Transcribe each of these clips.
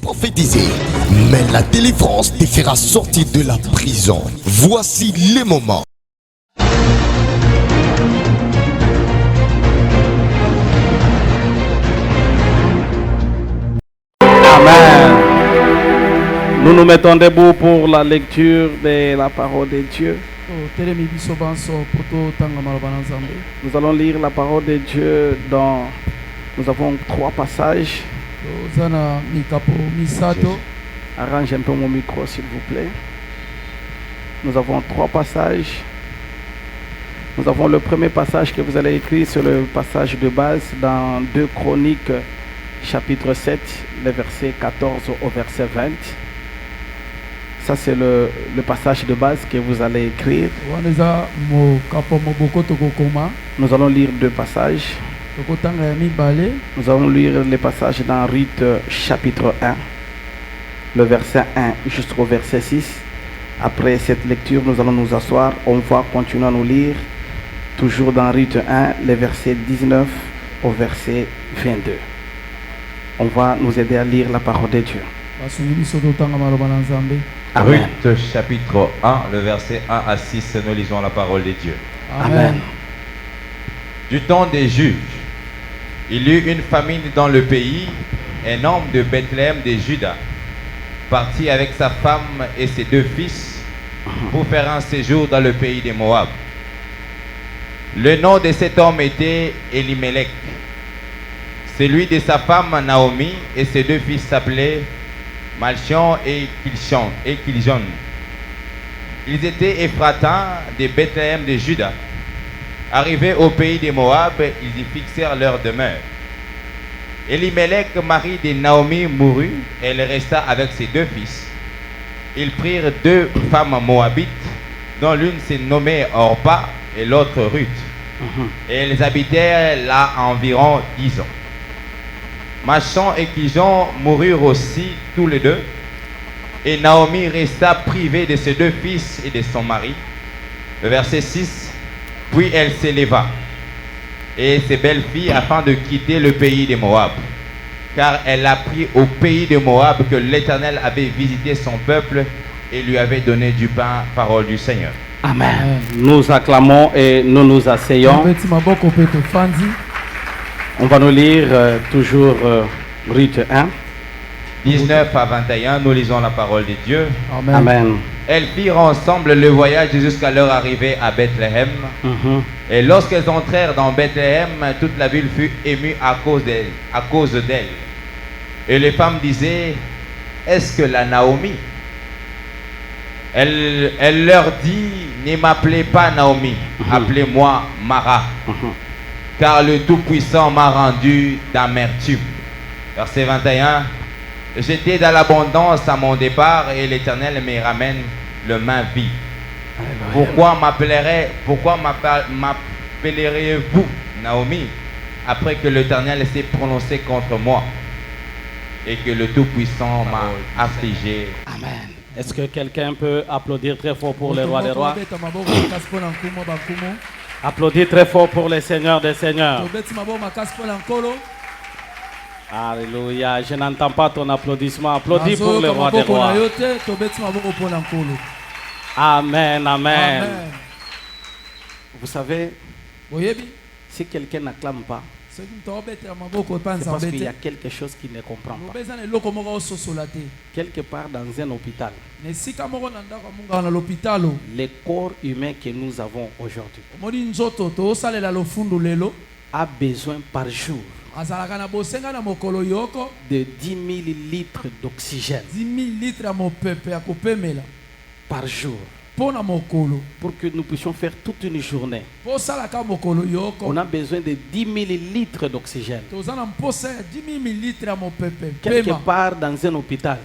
prophétiser, mais la délivrance te fera sortir de la prison. Voici les moments. Amen. Nous nous mettons debout pour la lecture de la parole de Dieu. Nous allons lire la parole de Dieu dans... Nous avons 3 passages. Arrange un peu mon micro s'il vous plaît. Nous avons 3 passages. Nous avons le premier passage que vous allez écrire sur le passage de base dans 2 Chroniques chapitre 7, les versets 14 au verset 20. Ça c'est le passage de base que vous allez écrire. Nous allons lire 2 passages. Nous allons lire les passages dans Ruth chapitre 1, le verset 1 jusqu'au verset 6. Après cette lecture, nous allons nous asseoir. On va continuer à nous lire, toujours dans Ruth 1, les versets 19 au verset 22. On va nous aider à lire la parole de Dieu. Amen. Ruth chapitre 1, le verset 1 à 6, nous lisons la parole de Dieu. Amen. Du temps des juges, il y eut une famine dans le pays. Un homme de Bethléem de Juda partit avec sa femme et ses 2 fils pour faire un séjour dans le pays de Moab. Le nom de cet homme était Elimelech. Celui de sa femme Naomi et ses 2 fils s'appelaient Malchion et Kiljon. Ils étaient Éphratiens de Bethléem de Juda. Arrivés au pays de Moab, ils y fixèrent leur demeure. Elimelech, mari de Naomi, mourut. Elle resta avec ses 2 fils. Ils prirent 2 femmes moabites, dont l'une s'est nommée Orpa et l'autre Ruth. Et elles habitèrent là environ 10 ans. Malchion et Kiljon moururent aussi tous les 2. Et Naomi resta privée de ses 2 fils et de son mari. Le verset 6. Puis elle s'éleva et ses belles-filles afin de quitter le pays de Moab. Car elle apprit au pays de Moab que l'Éternel avait visité son peuple et lui avait donné du pain, parole du Seigneur. Amen. Nous acclamons et nous nous asseyons. On va nous lire toujours Ruth 1. 19 à 21, nous lisons la parole de Dieu. Amen. Amen. Elles firent ensemble le voyage jusqu'à leur arrivée à Bethléem. Et lorsqu'elles entrèrent dans Bethléem, toute la ville fut émue à cause d'elle. Et les femmes disaient, est-ce que la Naomi? Elle leur dit, ne m'appelez pas Naomi, appelez-moi Mara. Car le Tout-Puissant m'a rendu d'amertume. Verset 21. J'étais dans l'abondance à mon départ et l'Éternel me ramène le main vide. Pourquoi m'appellerez-vous Naomi après que l'Éternel s'est prononcé contre moi et que le Tout-Puissant m'a affligé? Amen. Est-ce que quelqu'un peut applaudir très fort pour le roi des rois? Applaudis très fort pour le Seigneur des seigneurs. Alléluia. Je n'entends pas ton applaudissement. Applaudis pour le roi des rois. Amen, amen. Vous savez, si quelqu'un n'acclame pas, c'est parce qu'il y a quelque chose qui ne comprend pas. Quelque part dans un hôpital, le corps humain que nous avons aujourd'hui a besoin par jour de 10 000 litres d'oxygène par jour pour que nous puissions faire toute une journée. On a besoin de 10 000 litres d'oxygène. Quelque part dans un hôpital,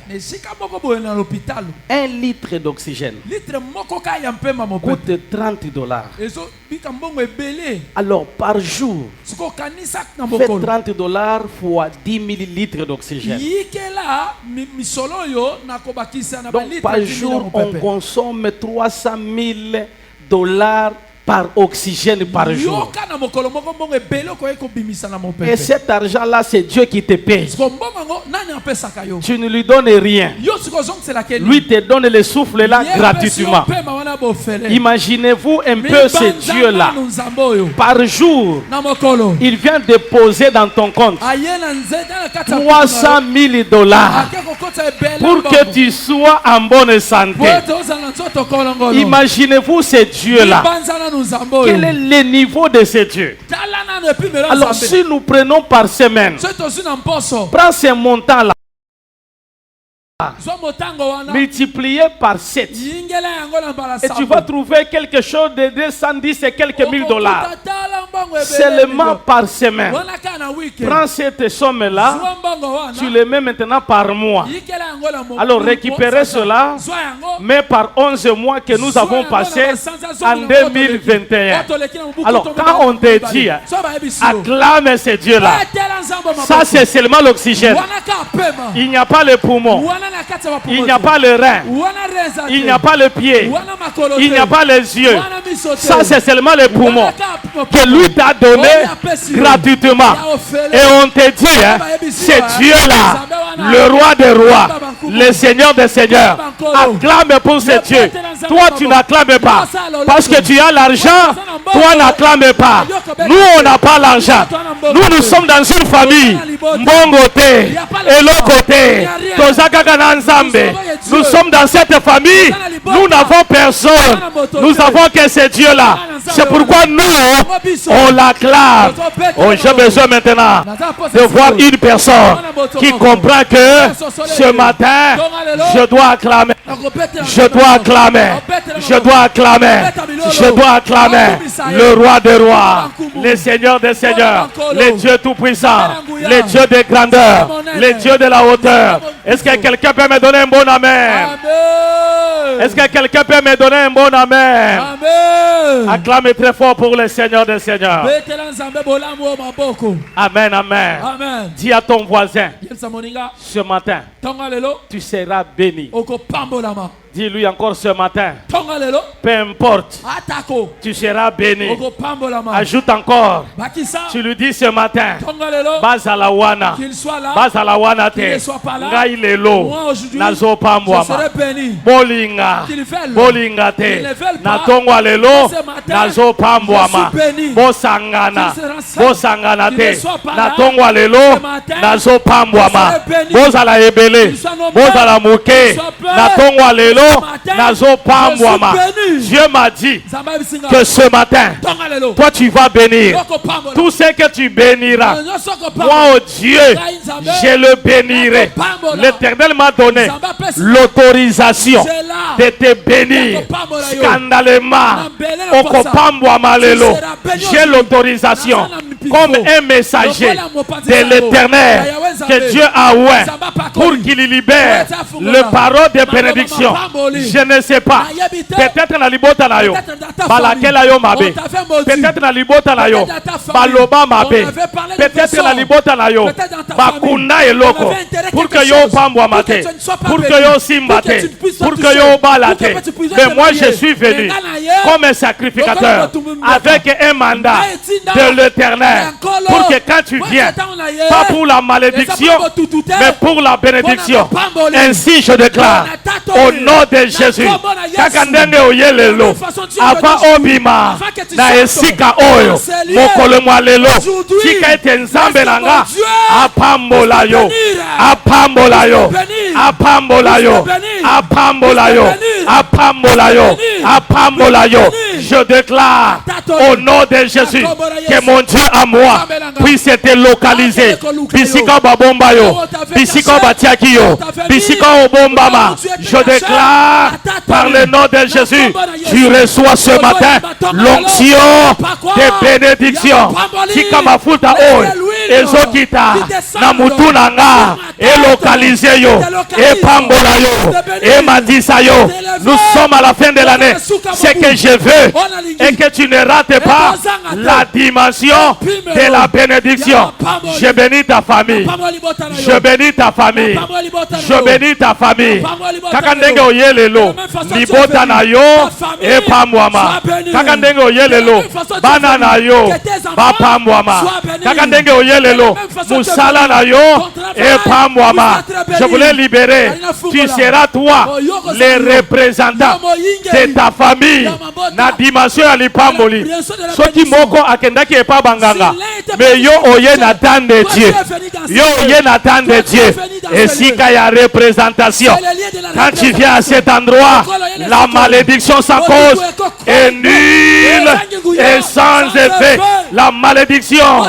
1 litre d'oxygène coûte $30. Alors par jour, fait $30 fois 10 000 litres d'oxygène. Donc par jour, on consomme $300 000 par oxygène par jour. yoka na mokolo moko mbongo ebele okoki kobimisa na Et mopepe. cet argent-là, c'est Dieu qui te paye. Siko mbongo yango nani apesaka yo? Tu ne lui donnes rien. Yo siko ozongiselaka ye nini? Lui te donne le souffle là Ye gratuitement. apesi yo pema wana bofele. Imaginez-vous un peu ce Dieu-là. Mibanza nanu nzambe oyo. Par jour, Na mokolo. il vient déposer dans ton compte Aye na nzete na kati ya 300 000 dollars ake kokota ebele pour que tu sois en bonne santé. po ete ozala na nzoto kolongolo. Imaginez-vous ce Dieu-là. Mibanza nanu nzambe oyo. Quel est le niveau de ce Dieu? Tala nanu epimelo Alors, nzambe. si nous prenons par semaine, Soki tozwi na mposo. prends ce montant-là, Zwa motango wana. multiplié par 7. Yingela yango na mbala Et tu vas trouver quelque chose de 210 et quelques mille dollars. Tala mbongo ebele. Seulement par semaine. Wana ka na weekend. Prends cette somme-là, Zwa mbongo wana. tu le mets maintenant par mois. Yikela yango na mo- Alors récupérez cela, Zwa yango. mais par 11 mois que nous avons passé en 2021. Alors quand on te dit, acclame ce Dieu-là, ça c'est seulement l'oxygène. Il n'y a pas le poumon, il n'y a pas le rein, il n'y a pas le pied, il n'y a pas les yeux. Ça c'est seulement le poumon que lui t'a donné gratuitement. Et on te dit, hein, c'est Dieu-là, le roi des rois, le Seigneur des seigneurs. Acclame pour ce Dieu. Toi tu n'acclames pas parce que tu as l'argent. Toi n'acclame pas. Nous on n'a pas l'argent. Nous sommes dans une famille. Mbongote, Elokote, Tozakaka na Nzambe. Nous sommes dans cette famille. Nous n'avons personne. Nous avons que ce Dieu-là. C'est pourquoi nous, on l'acclame. Oh, j'ai besoin maintenant de voir une personne qui comprend que ce matin, je dois acclamer. Je dois acclamer. Je dois acclamer. Je dois acclamer le roi des rois, le Seigneur des seigneurs, le Dieu tout-puissant, le Dieu de grandeur, le Dieu de la hauteur. Est-ce que quelqu'un peut me donner un bon amen? Est-ce que quelqu'un peut me donner un bon amen? Acclamez très fort pour le Seigneur des seigneurs. Amen, amen. Amen. Dis à ton voisin, Yebisa moninga. ce matin, Tonga lelo. tu seras béni. Okopambolama. Dis-lui encore ce matin, Tonga lelo. peu importe, Atako. tu seras béni. Okopambolama. Ajoute encore, Bakisa. tu lui dis ce matin, Tonga lelo. Bazalawana, Qu'il soit là. Bazalawana Qu'il te, ne soit pas là. ngai lelo, Moi aujourd'hui. nazo Je pambwama, serai béni. bolinga, Qu'ils veulent. bolinga Qu'ils te, ne veulent pas. natongwa lelo, Ce matin, nazo pambwama, je suis béni. bosangana, Qu'ils seront saints. bosangana Qu'ils ne te, soient pas là. natongwa lelo, Ce matin, nazo pambwama, je serai béni. bozala ebele, Qu'ils soient nombreux. bozala muke, Qu'ils soient peu. natongwa lelo, Ce matin, nazo je pambwama. suis béni. Dieu m'a dit Zamba bisinga. que ce matin, Tonga lelo. toi tu vas bénir. Okopambola. Tout ce que tu béniras, Nyonso okopambola. moi, oh Dieu, je le bénirai. L'Éternel m'a donné l'autorisation de te bénir scandalement. Okopambwama lelo. J'ai l'autorisation comme un messager de l'Éternel que Dieu a oint pour qu'il libère le parole de bénédiction. Je ne sais pas. Peut-être na libota na yo balakela yo mabe. Peut-être na libota na yo baloba mabe. Peut-être na libota na yo bakunda eloko pour que yo pambwama te, pour que yo simba te, pour que yo balate. Mais moi je suis venu comme un sacrificateur avec un mandat de l'Éternel pour que quand tu viens, pas pour la malédiction mais pour la bénédiction. Ainsi je déclare au nom de Jésus kakandenge oyelelo ava obima na esika oyo mokolo mwa lelo tika ete nzambe na nga apambola yo, apambola yo, apambola yo, apambola yo, apambola yo, apambola yo. Je déclare au nom de Jésus que mon Dieu à moi puisse être localisé. Bisika babomba yo, bisika batiaki yo, bisika obombama. Je déclare par le nom de Jésus, tu reçois ce matin l'onction de bénédiction. Tika mafuta oil, ezokita na mutu na nga elokalize yo epambola yo ematisa yo. Nous sommes à la fin de l'année. Ce que je veux et que tu ne rates pas la dimension de la bénédiction. Je bénis ta famille. Je bénis ta famille. Je bénis ta famille. Kakandenge oyelelo libota na yo epamwama. Kakandenge oyelelo bana na yo bapamwama. Kakandenge oyelelo musala na yo epamwama. Je voulais libérer. Tu seras toi le représentant de ta famille na dimension ya lipamboli. Soki moko akendaki epa banganga mais yo oye na temps de Dieu. Yo oye na temps de Dieu. Et si il y a représentation, quand tu viens à cet endroit, la malédiction sans cause est nulle et sans effet. La malédiction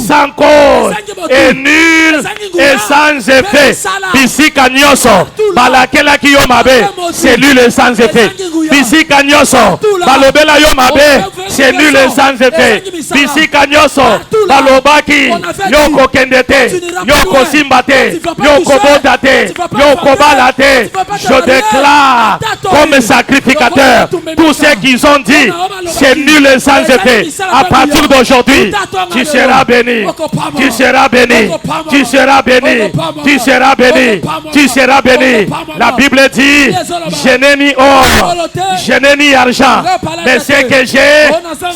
sans cause est nulle et sans effet. Bisika nyoso balakela ki yo mabe, c'est nul et sans effet. Bisika nyoso balobela yo mabe, c'est nul et sans effet. Bisika nyoso balobaki yo kokendete, yo kosimbate, yo kobotate, yo kobalate. Je déclare comme sacrificateur tous ceux qui ont dit c'est nul et sans effet. À partir d'aujourd'hui, tu seras béni. Tu seras béni. Tu seras béni. Tu seras béni. Tu seras béni. La Bible dit je n'ai ni or, je n'ai ni argent, mais ce que j'ai,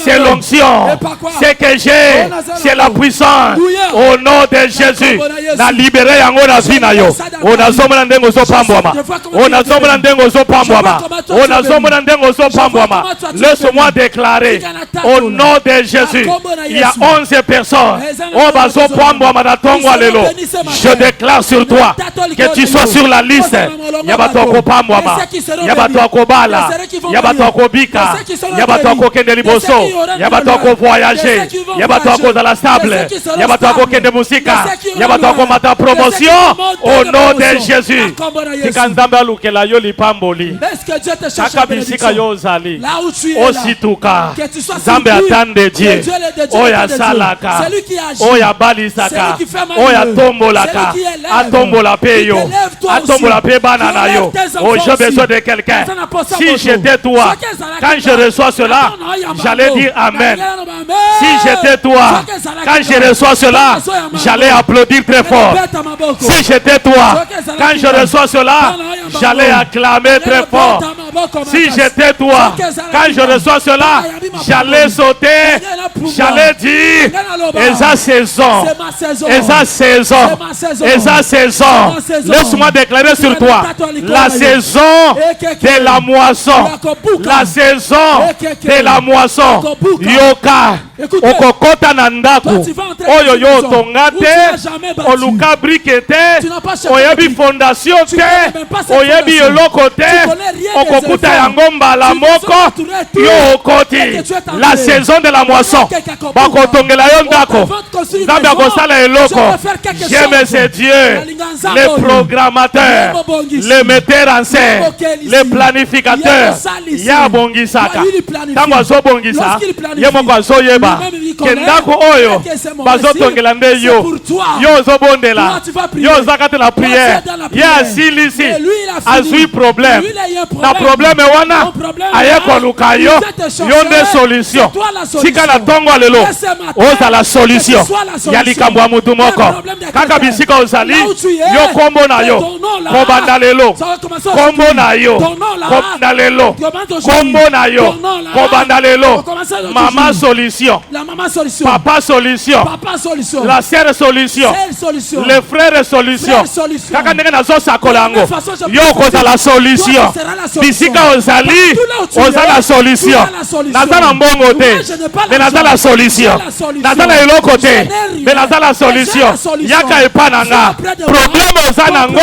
c'est l'onction. Ce que j'ai, c'est la puissance. Au nom de Jésus, la libéré yango na vie na yo. On a zomona ndengo zo pambwama. On a zomona ndengo zo pambwama. On a zomona ndengo zo pambwama. Laisse-moi déclarer au nom de Jésus, il y a 11 personnes. On va zo pambwama na tongo lelo. Je déclare sur toi que tu sois sur la liste. Yabato pambwama. Yabato kobala. Yabato kobika. Yabato kokende liboso. Yabato voyager. Yabato dans la stable. Yabato kende musika. Yabato mata promotion au nom de Jésus. Tikanzamba lukela yo lipamboli. Est-ce que Dieu te cherche Kaka bisika yo zali. là où tu es là? Osituka. Que tu sois Zambe surpris atande Dieu. que Dieu est de Dieu, Oya de Dieu. salaka. C'est lui qui agit. Oya balisaka. C'est lui qui fait mal. Oya C'est tombolaka. lui qui élève. Atombola peyo. Qui t'élève toi Atombola aussi. pe banana Qui yo. élève tes Oh, enfants j'ai besoin aussi. de quelqu'un. Personne n'a pas ça Si pour j'étais nous. toi, Chacun s'arrête quand je reçois cela, Attends, non, il y a un j'allais bandeau. dire Amen. Amen. Si j'étais toi, Chacun s'arrête quand là. je reçois cela, j'allais applaudir très fort. Si j'étais toi, quand je reçois cela, j'allais acclamer très fort. Si j'étais toi, quand je reçois cela, j'allais sauter, j'allais dire, et sa saison, et sa saison, et sa saison. Laisse-moi déclarer sur toi, la saison de la moisson, la saison de la moisson, yoka, okokota na ndako, oyo yo tonga te, oluka brike te, oyebi fondation te, oyebi eloko te, okokuta yango mbala moko, yo okoti. La saison de la moisson, bakotongela yo ndako, nzambe akosala eloko. J'aime ce Dieu, le programmateur, le metteur en scène, le planificateur. Ya bongisaka, tango azobongisa, ye moko azoyeba, ke ndako oyo bazotongela nde yo, yo ozobondela, yo ozakate la prière, ye asilisi, azwi problème, na problème wana, aye koluka yo, yo nde solution. Sika na tongo lelo, oza la solution, ya likambo ya mutu moko. Kaka bisika ozali, yo kombo na yo, kobanda lelo, kombo na yo, kobanda lelo, kombo na yo, kobanda lelo. Mama solution, papa solution, la sœur solution, le frère solution. Kaka ndenge nazo sakola yango, yo koza la solution. Bisika ozali, oza la solution. Naza na mbongo te, mais naza la solution. Naza na eloko te, mais naza la solution. Yaka epa nanga, problème oza nango,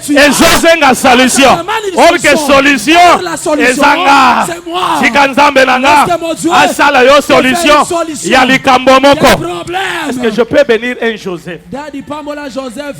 ezozenga solution. Orke solution, ezanga. Sika nzambe nanga, asala yo solution, ya likambo moko. Est-ce que je peux bénir un Joseph? Daddy Pambola Joseph.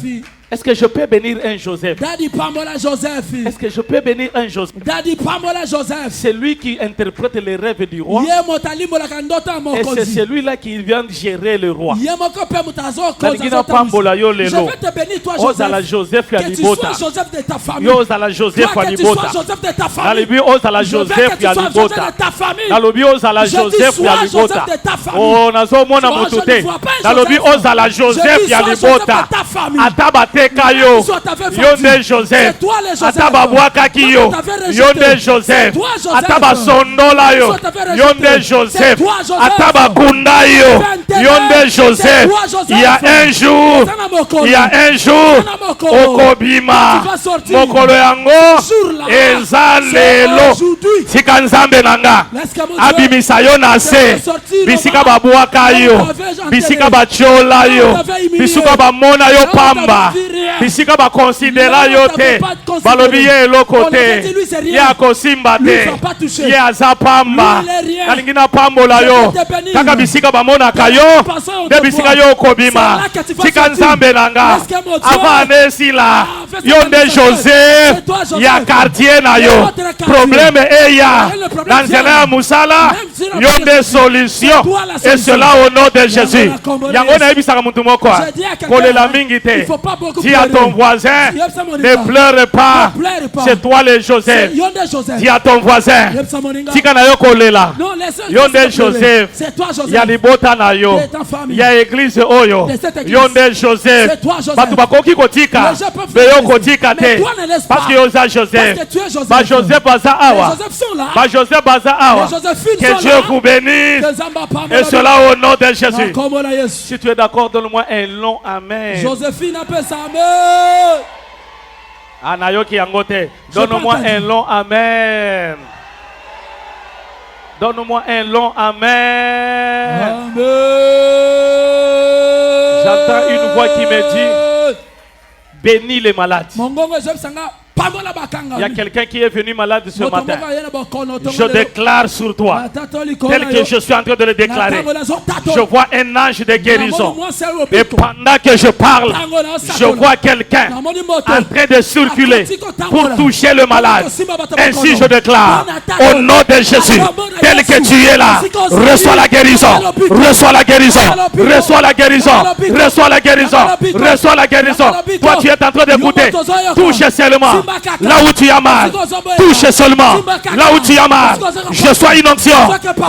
Est-ce que je peux bénir un Joseph? Daddy Pambola Joseph. Est-ce que je peux bénir un Joseph? Daddy Pambola Joseph. C'est lui qui interprète les rêves du roi. Ye motali molaka ndoto ya Et c'est mokonzi. celui-là qui vient de gérer le roi. Ye moko pe mutazo Nalingina pambola yo Je lelo. vais te bénir toi Ozala Joseph. Joseph ya Que tu sois libota. Joseph de ta famille. Yo ozala Joseph Toi ya que tu sois libota. Joseph de ta famille. Nalibi ozala Je veux Joseph que tu ya sois libota. Joseph de ta famille. Nalobi ozala Je dis Joseph sois ya Joseph libota. de ta famille. Oh nazomona Toi, moto je te. ne vois pas Nalobi Joseph. ozala Je Joseph dis ya sois libota. Joseph de ta famille. Atabateka yo. Soit ta fait Yo nde partie. Joseph. C'est toi le Joseph. Atababwakaki yo. Toi, t'avais rejeté. Yo nde C'est Joseph. toi, Joseph. Atabasondola yo. Toi, t'avais Yo rejeté. nde C'est Joseph. toi, Joseph. Atabakunda yo. C'est Yo nde Joseph. toi, Joseph. Il y a un jour. Sana mokolo. Il y a un jour. Sana mokolo. Okobima. Tu vas sortir. Mokolo yango. Jour là. Eza C'est lelo. aujourd'hui. Tika nzambe nanga. Laisse que mon Dieu. Abimisa yo na se. sortir, Bisika Roma. babwaka yo. On t'avait enterré. Bisika batiola yo. On t'avait humilié. Bisika bamona yo On t'avait pamba. dit rien. Bisika bakonsidera Non, yo on t'avait te. pas considéré. Balobi ye eloko On avait dit, lui, te. c'est rien. Ye akosimba Lui, il te. va pas toucher. Ye aza pamba. Lui, il est rien. Nalingi na pambola Je yo. vais te bénir. Kaka bisika bamonaka yo. Passons au Nde bisika devoir. yo okobima. C'est là que tu vas Tika sortir. nzambe nanga. Est-ce que mon Dieu- Avant anesila. Ah, fais Yo ça nde comme ça. Joseph. C'est toi, Joseph. Ya quartier na yo. votre quartier. Problème eya. Le problème Na nzela vient. ya musala. Même si la Yo problème- nde solution. C'est toi la Et solution. cela au nom de Jésus. la Congolaise. Yango nayebisaka mutu moko. Je dis à quelqu'un, Kolela mingi il te. faut pas beaucoup Dis à pleurer. ton voisin. Yep, ça, mon Ne gars. pleure pas. Ne pleure pas. C'est toi le Joseph. Yonde Joseph. Dis à ton voisin. Yep, ça, mon gars. Tika na yo kolela. Non, laisse Yonde Joseph. C'est toi Joseph. Ya libota na yo. C'est ta famille. Ya église oyo. De cette église. Yonde Joseph. C'est toi, Joseph. Batu bakoki kotika. Les gens peuvent Mais yo faire kotika mais te. toi ne laisse Parce pas. que yoza Joseph. Parce que tu es Joseph. Ba Joseph baza Les awa. Joseph sont là. Ba Joseph baza awa. Les Josephines Que sont Dieu là. vous bénisse. Que Zamba Pambo Et la- cela au nom de Jésus. Comme on a Yesu. Si tu es d'accord, donne-moi un long amen. Joséphine appelle ça amen. Anayoki yangote. Donne-moi pas entendu. un long amen. Donne-moi un long amen. Amen. J'entends une voix qui me dit, bénis les malades. Mongongo Joseph Sanga Pambo la bakanga. Il y a quelqu'un qui est venu malade ce Moto matin. moko ayena bokono, tongo Je lelo. déclare sur toi, Natato likolo tel na que yo. je suis en train de le déclarer. Natango na zo tato. Je vois un ange de guérison. Namoni mwasi ayo Et biko. pendant que je parle, Tango na je osatola. vois quelqu'un Namoni moto. en train de circuler pour toucher le malade. Ainsi je déclare, au nom de Jésus, tel que tu es là, reçois la guérison, reçois la guérison, reçois la guérison, reçois la guérison, reçois la guérison. Toi tu es en train d'écouter, touche seulement là où tu as mal, touche seulement là où tu as mal. Je sois une onction.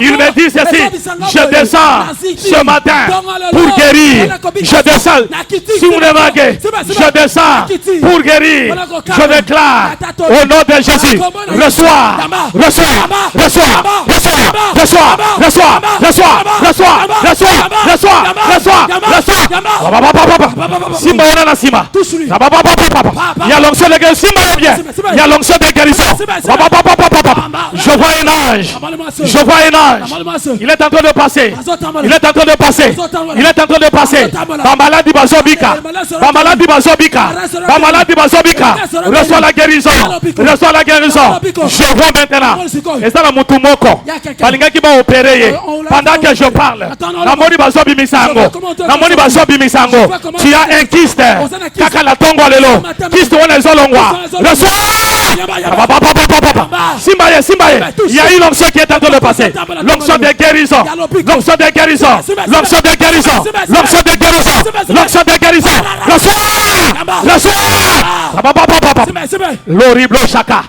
Il me dit ceci, je descends ce matin pour guérir. Je descends, si vous me manquez, je descends pour guérir. Je déclare au nom de Jésus, reçois, reçois, reçois, reçois, reçois, reçois, reçois, reçois, reçois, reçois, reçois. Simba ona na sima. Il y a l'onction de guérison. Simba est bien. Il y a l'onction de guérison. Je vois un ange. Je vois un ange. Il est en train de passer. Il est en train de passer. Il est en train de passer. Bamaladi bazobika. Bamaladi bazobika. Bamaladi bazobika. Reçois la guérison. Reçois la guérison. Je vois maintenant. Et ça la mutumoko. Balinga qui va opérer. Pendant que je parle. Namoni bazobi misango. Namoni bazobi misango. Tu as un kyste. Kaka la tongo lelo. Kyste wana zolongwa. Reçois. Simbaye, Simbaye. Il y a une onction qui est en train de passer. L'onction de guérison. L'onction de guérison. L'onction de guérison. L'onction de guérison. L'onction de guérison. Reçois. Reçois. L'horrible chaka.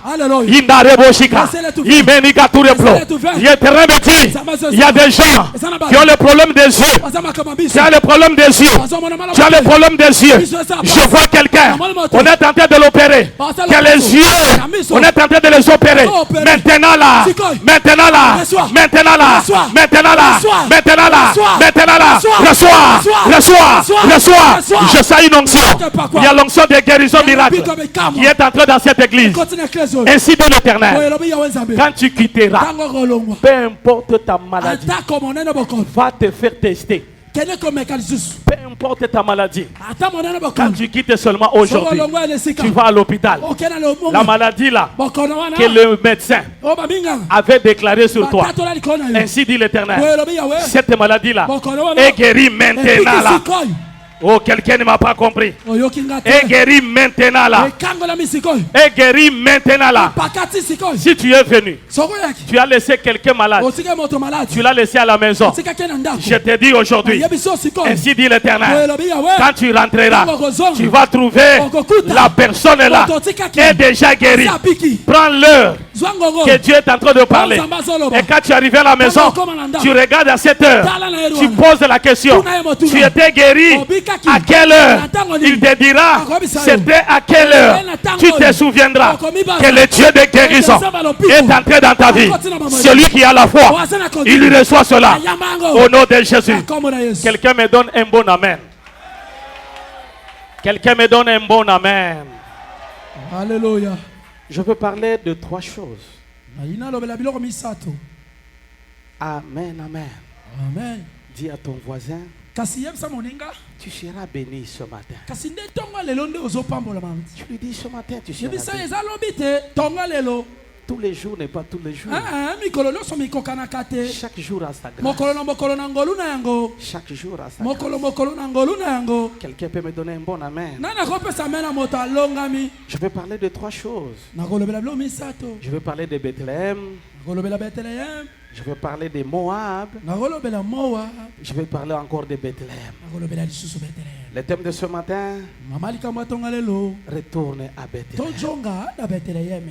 Indarebo shika. Imenika tureplo. Il y a terrain petit. Il y a des gens qui ont le problème des yeux. Tu as le problème des yeux. Tu as le problème des yeux. Je vois quelqu'un. On est en train de l'opérer. Qui a les yeux. On est en train de les opérer. Maintenant là. Maintenant là. Maintenant là. Maintenant là. Maintenant là. Maintenant là. Reçois. Reçois. Reçois. Je sens une onction. Il y a l'onction de guérison miracle qui est entrée dans cette église. Ainsi de l'Éternel. Quand tu quitteras, peu importe ta maladie, va te faire tester. Peu importe ta maladie, quand tu quittes seulement aujourd'hui, tu vas à l'hôpital. La maladie là, que le médecin avait déclaré sur toi, ainsi dit l'Éternel, cette maladie là est guérie maintenant là. Oh, quelqu'un ne m'a pas compris. oyokinga te Et guéris maintenant là. ekangola misikoyo Et guéris maintenant là. pakati sikoyo Si tu es venu, sokoyaki tu as laissé quelqu'un malade. otika moto maladi Tu l'as laissé à la maison. otikaki na ndako Je te dis aujourd'hui, yebi so sikoyo ainsi dit l'Éternel, elobi yawe quand tu rentreras, Tango kozonga. tu vas trouver Okokuta. la personne là Moto otikaki. est déjà guérie. Apiki. Prends l'heure zwangongo que Dieu est en train de parler. Nzambe azoloba. Et quand tu arrives à la maison, tu regardes à cette heure, Tala na yeru tu wana. poses la question. Tuna ye motuna. Tu étais guéri Obikaki. à quelle heure? Na tango nini. Il te dira, Akobisa yo. c'était à quelle heure? Na tango Tu te nini. souviendras Okomibaza. que le Dieu de guérison est entré dans ta vie. Celui qui a la foi, il reçoit cela au nom de Jésus. Akombo na Yesu. Quelqu'un me donne un bon amen. Quelqu'un me donne un bon amen. Alléluia. Je veux parler de 3 choses. Alina lobela biloko misato. Amen, amen. Amen. Dis à ton voisin, Kasi yebisa moninga. tu seras béni ce matin. Kasi nde tonga lelo nde ozopambola mama. Tu lui dis ce matin, tu seras Yebisa béni. eza lobi te tonga lelo. Tous les jours n'est pas tous les jours. Mikolo nyonso mikokanaka te. Chaque jour a sa grâce. Mokolo na mokolo na ngolu na yango. Chaque jour a sa Mokolo grâce. mokolo na ngolu na yango. Quelqu'un peut me donner un bon amen. Nani akopesa mena moto alongami. Je vais parler de 3 choses. Nakolobela bilo misato. Je vais parler de Bethléem. Nakolobela Bethlehem. Je vais parler de Moab. Nakolobela Moab. Je vais parler encore de Bethléem. Nakolobela lisusu Bethlehem. Le thème de ce matin, Mama likambo tonga lelo. retourne à Bethléem. Tojonga na Bethlehem.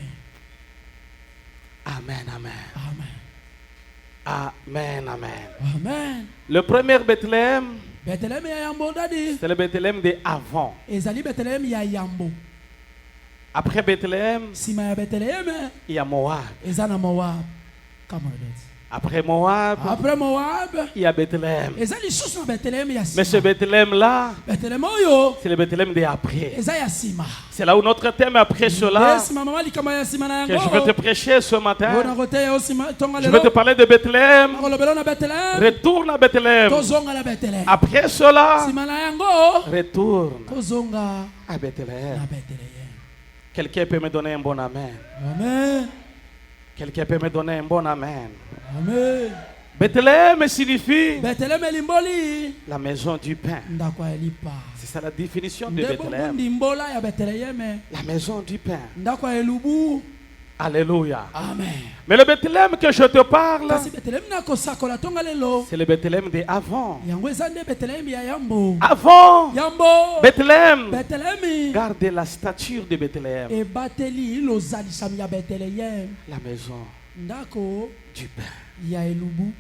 Amen, amen. Amen. Amen, amen. Amen. Le premier Bethléem, Bethlehem ya yambo ndadi. c'est le Bethléem de avant. Ezali Bethlehem ya yambo. Après Bethléem, Sima ya Bethlehem il y a Moab. eza na Moab. Kama ndadi. Après Moab, Après Moab, il y a Bethléem. eza lisusu na Bethlehem ya Mais ce sima. Bethléem-là, Bethlehem oyo c'est le Bethléem de après. eza ya sima. C'est là où notre thème après cela, Yes, mama likambo ya sima na que je vais te yango. prêcher ce matin. Ona koteya osima tonga Je vais te lelo. parler de Bethléem. Nakolobela na Bethlehem. Retourne à Bethléem. Tozonga na Bethlehem. Après cela, Sima na yango. retourne Tozonga à Bethléem. na Bethlehem. Quelqu'un peut me donner un bon amen. Amen. Quelqu'un peut me donner un bon amen. Amen. Bethléem signifie Bethlehem elimboli. la maison du pain. Ndako ya lipa. C'est ça la définition de Ndebo Bethléem. ndimbola ya Bethlehem. La maison du pain. Ndako ya elubu. Alléluia. Amen. Mais le Bethléem que je te parle, Kasi Bethlehem na kosakola tonga lelo. c'est le Bethléem de avant. Yango eza nde Bethlehem ya yambo. Avant, Yambo. Bethléem, Bethlehem. garde la stature de Bethléem. Ebateli lozalisami ya Bethlehem. La maison Ndako du pain. ya elubu.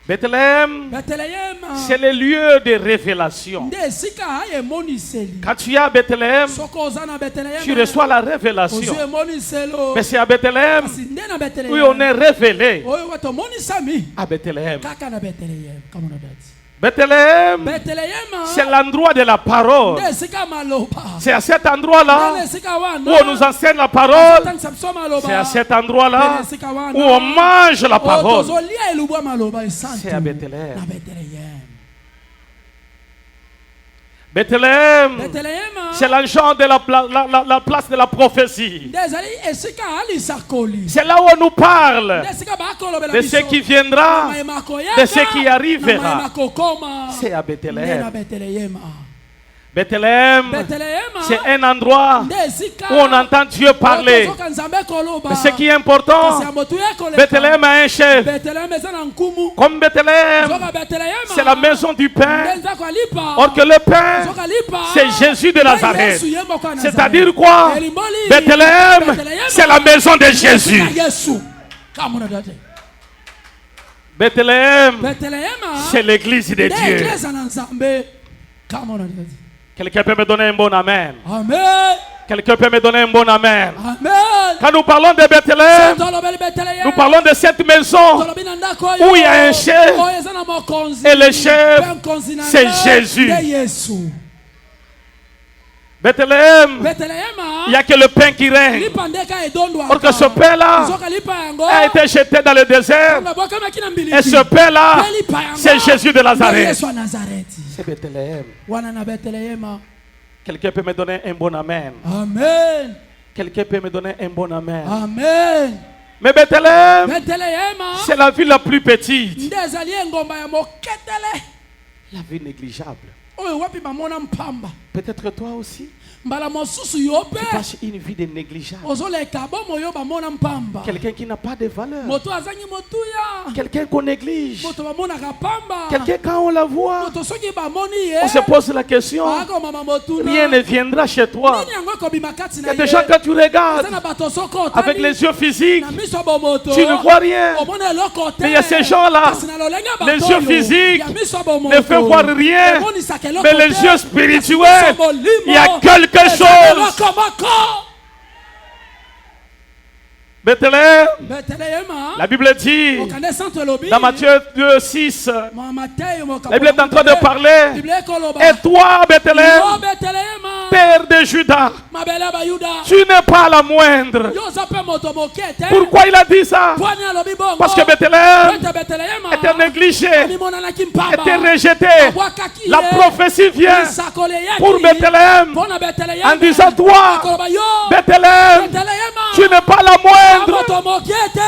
Bethléem, Bethlehem. c'est le lieu de révélation. Nde esika emoniseli. Quand tu es à Bethléem, Soko oza na Bethlehem. tu reçois la révélation. Ozwi emoniselo. Mais c'est à Bethléem Kasi nde na Bethlehem. où on est révélé. Oyo wato monisami. À Bethléem. Kaka na Bethlehem. Kama na dati. Bethléem, Bethlehem. c'est l'endroit de la parole. Nde esika maloba. C'est à cet endroit-là Nde esika wana. où on nous enseigne la parole. Tangisa biso maloba. C'est à cet endroit-là Nde esika wana. où on mange la Oyo parole. tozolia elubu ya maloba esantu. C'est à Bethléem. Na Bethlehem. Bethléem, Bethlehem. c'est l'enchant de la place de la prophétie. Nde ezali esika alisakoli. C'est là où on nous parle Nde esika bakolobela de biso. ce qui viendra, Mayema koyaka, de ce qui arrivera. na mayema kokoma. C'est à Nde na Bethléem. Bethlehem. Bethléem, Bethlehem. c'est un endroit Nde esika. où on entend Dieu parler. Otozoka Nzambe koloba. Mais ce qui est important, Kasi ya motu ya koleka. Bethléem a un chef. Bethlehem eza na nkumu. Comme Bethléem, Zoka Bethlehem. c'est la maison du pain. Nde nzako alipa. Or que le pain, Zoka lipa. c'est Jésus de Nazareth. Yesu ye moko ya Nazareth. C'est-à-dire quoi? Elimboli. Bethléem, c'est la maison de Jésus. Yesu. Kama na date. Bethléem, Bethlehem. c'est l'église de Nde Dieu. eklesa na Nzambe. Kama na date. Quelqu'un peut me donner un bon amen. Amen. Quelqu'un peut me donner un bon amen. Amen. Quand nous parlons de Bethléem, Tolobeli Bethlehem. nous parlons de cette maison Tolobi na ndako oyo. où il y a un chef. Oyo eza na mokonzi. Et le chef, Pe mokonzi na c'est ye. Jésus. Nde Yesu. Bethléem, Bethlehem. il n'y a que le pain qui règne. Lipa ndeka edondo Or que ce pain-là Zoka lipa yango. a été jeté dans le désert. Nga boka makina mbiliki. Et ce pain-là, Pe lipa yango. c'est Jésus de Nde Nazareth. Yesu wa Nazareti. C'est Bethléem. Wana na Bethlehem. Quelqu'un peut me donner un bon amen. Amen. Quelqu'un peut me donner un bon amen. Amen. Mais Bethléem, Bethlehem. c'est la ville la plus petite. Nde ezali engomba ya moketele. La ville négligeable. Peut-être toi aussi. mbala mosusu yo Tu pe passes une vie de négligeable. ozoleka bomo yo bamona mpamba Quelqu'un qui n'a pas de valeur. moto azangi motuya Quelqu'un qu'on néglige. moto bamonaka pamba Quelqu'un quand on la voit, moto soki bamoni on se ye pose la question. akomama motuna Rien ne viendra chez toi. nini yango ekobima kati Il y na a des gens quand tu regardes eza na bato soko avec otali les yeux physiques, na miso ya bomoto tu ne vois rien. omona eloko te Mais il y a ces gens-là, kasi na lolenge ya les bato yeux oyo, physiques ya miso ya bomoto ne font voir rien. emonisaka eloko Mais les te, yeux kasi spirituels, miso molimo, il y a quelque eza chose. eloko moko. Bethléem, Bethlehema, la Bible dit okande centre lobi, dans Matthieu 2:6, Mateyo la Bible est en train de parler. Bible ekoloba, Et toi, Bethléem, yo Bethlehema, père de Judas, mabele ba Yuda, tu n'es pas la moindre. yo zape moto moke te. Pourquoi il a dit ça? Pwani alobi bongo, Parce que Bethléem Bete Bethlehema, était négligé, mimonanaki mpamba, était rejeté. abwakaki La ye, prophétie vient misakole yaki, pour Bethléem mpona Bethlehema, en disant, toi, akoloba yo, Bethléem, Bethlehema, tu n'es pas la moindre. moto moke te.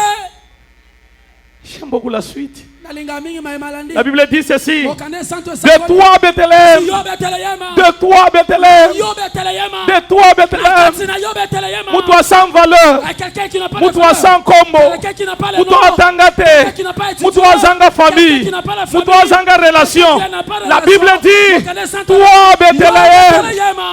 J'aime beaucoup la suite. Nalinga mingi maimalandi, La Bible dit ceci. okande centre De toi, Bethléem. yo Bethlehema, De toi, Bethléem. yo Bethlehema, De toi, Bethléem. Katina yo Bethlehema, Mutwa sans valeur. à quelqu'un qui n'a pas de Mutwa valeur, sans combo. quelqu'un qui n'a pas le Mutwa nom, atangate. quelqu'un qui n'a pas étudié, Mutwa zanga famille. quelqu'un qui n'a pas la famille, Mutwa zanga relation. quelqu'un qui n'a pas de La relation. Bible dit, Okande centre, toi, yo Bethléem. Bethlehema.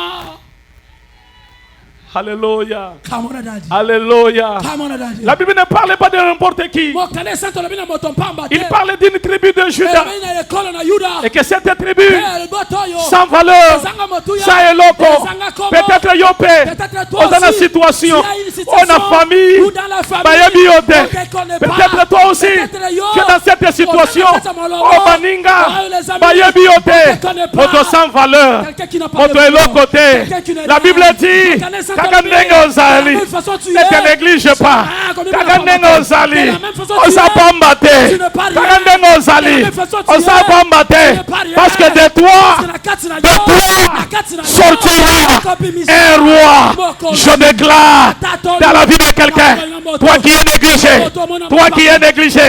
Alléluia. Come on, daddy. Alléluia. Come on, daddy. La Bible ne parle pas de n'importe qui. Mokande centre lobi na moto mpamba te. Il parle d'une tribu de Judas. Elobi na ekolo na Yuda. Et que cette tribu, Eh, boto yo. sans valeur, Ezanga motuya. sans eloko, Ezanga komo. peut-être yopé, Peut-être toi dans la aussi. situation, Tu as une situation on a famille, ou dans la famille, bayebi yote. on te connaît pas. Peut-être toi aussi, Peut-être yo. tu es dans cette situation, On te connaît pas, oh maninga, oh, les amis, bayebi on yote, te connaît pas. moto sans valeur, Quelqu'un qui n'a pas moto de valeur. eloko te. Quelqu'un qui n'est La rien. Bible dit, Quelqu'un sans kaka famille. ndenge ozali, De la même façon tu ne es. te néglige pas. Ah, comme il Kaka l'a ndenge pas. ozali, De la même façon tu es. osapamba Tu te. n'es pas rien. Kaka ndenge De ozali, la même façon tu es. osapamba Tu n'es te. pas rien. Parce que de Parce que toi, la carte na yo, de toi la carte na yo, sortira Kopimisa. un roi. Moko. Je déclare dans la vie de quelqu'un, toi qui es négligé, toi qui es négligé,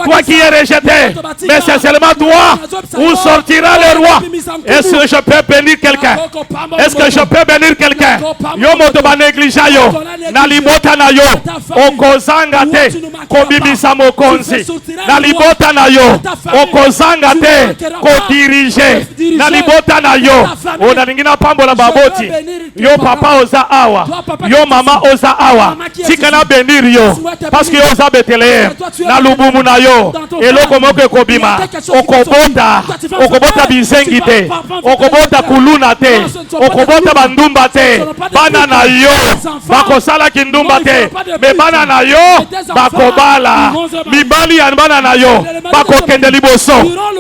toi qui es rejeté, mais c'est seulement toi où sortira le roi. Est-ce que je peux bénir quelqu'un? Est-ce que je peux bénir quelqu'un? Yo moto ba négligé yo, na libota na yo, okozanga te, kobimisa mokonzi. Na libota na yo, okozanga te, kodirige. Na libota na yo, onalingina pambola baboti. Yo papa oza awa, yo mama oza awa. Tikana benir yo, parce que oza Bethléem. Na lubumu na yo, eloko moko ekobima. Okobota bizengi te, okobota kuluna te, okobota bandumba te. Bana na yo, bakosala kindumba te. Me bana na yo, bakobala. Mibali ya bana na yo, bakokende liboso,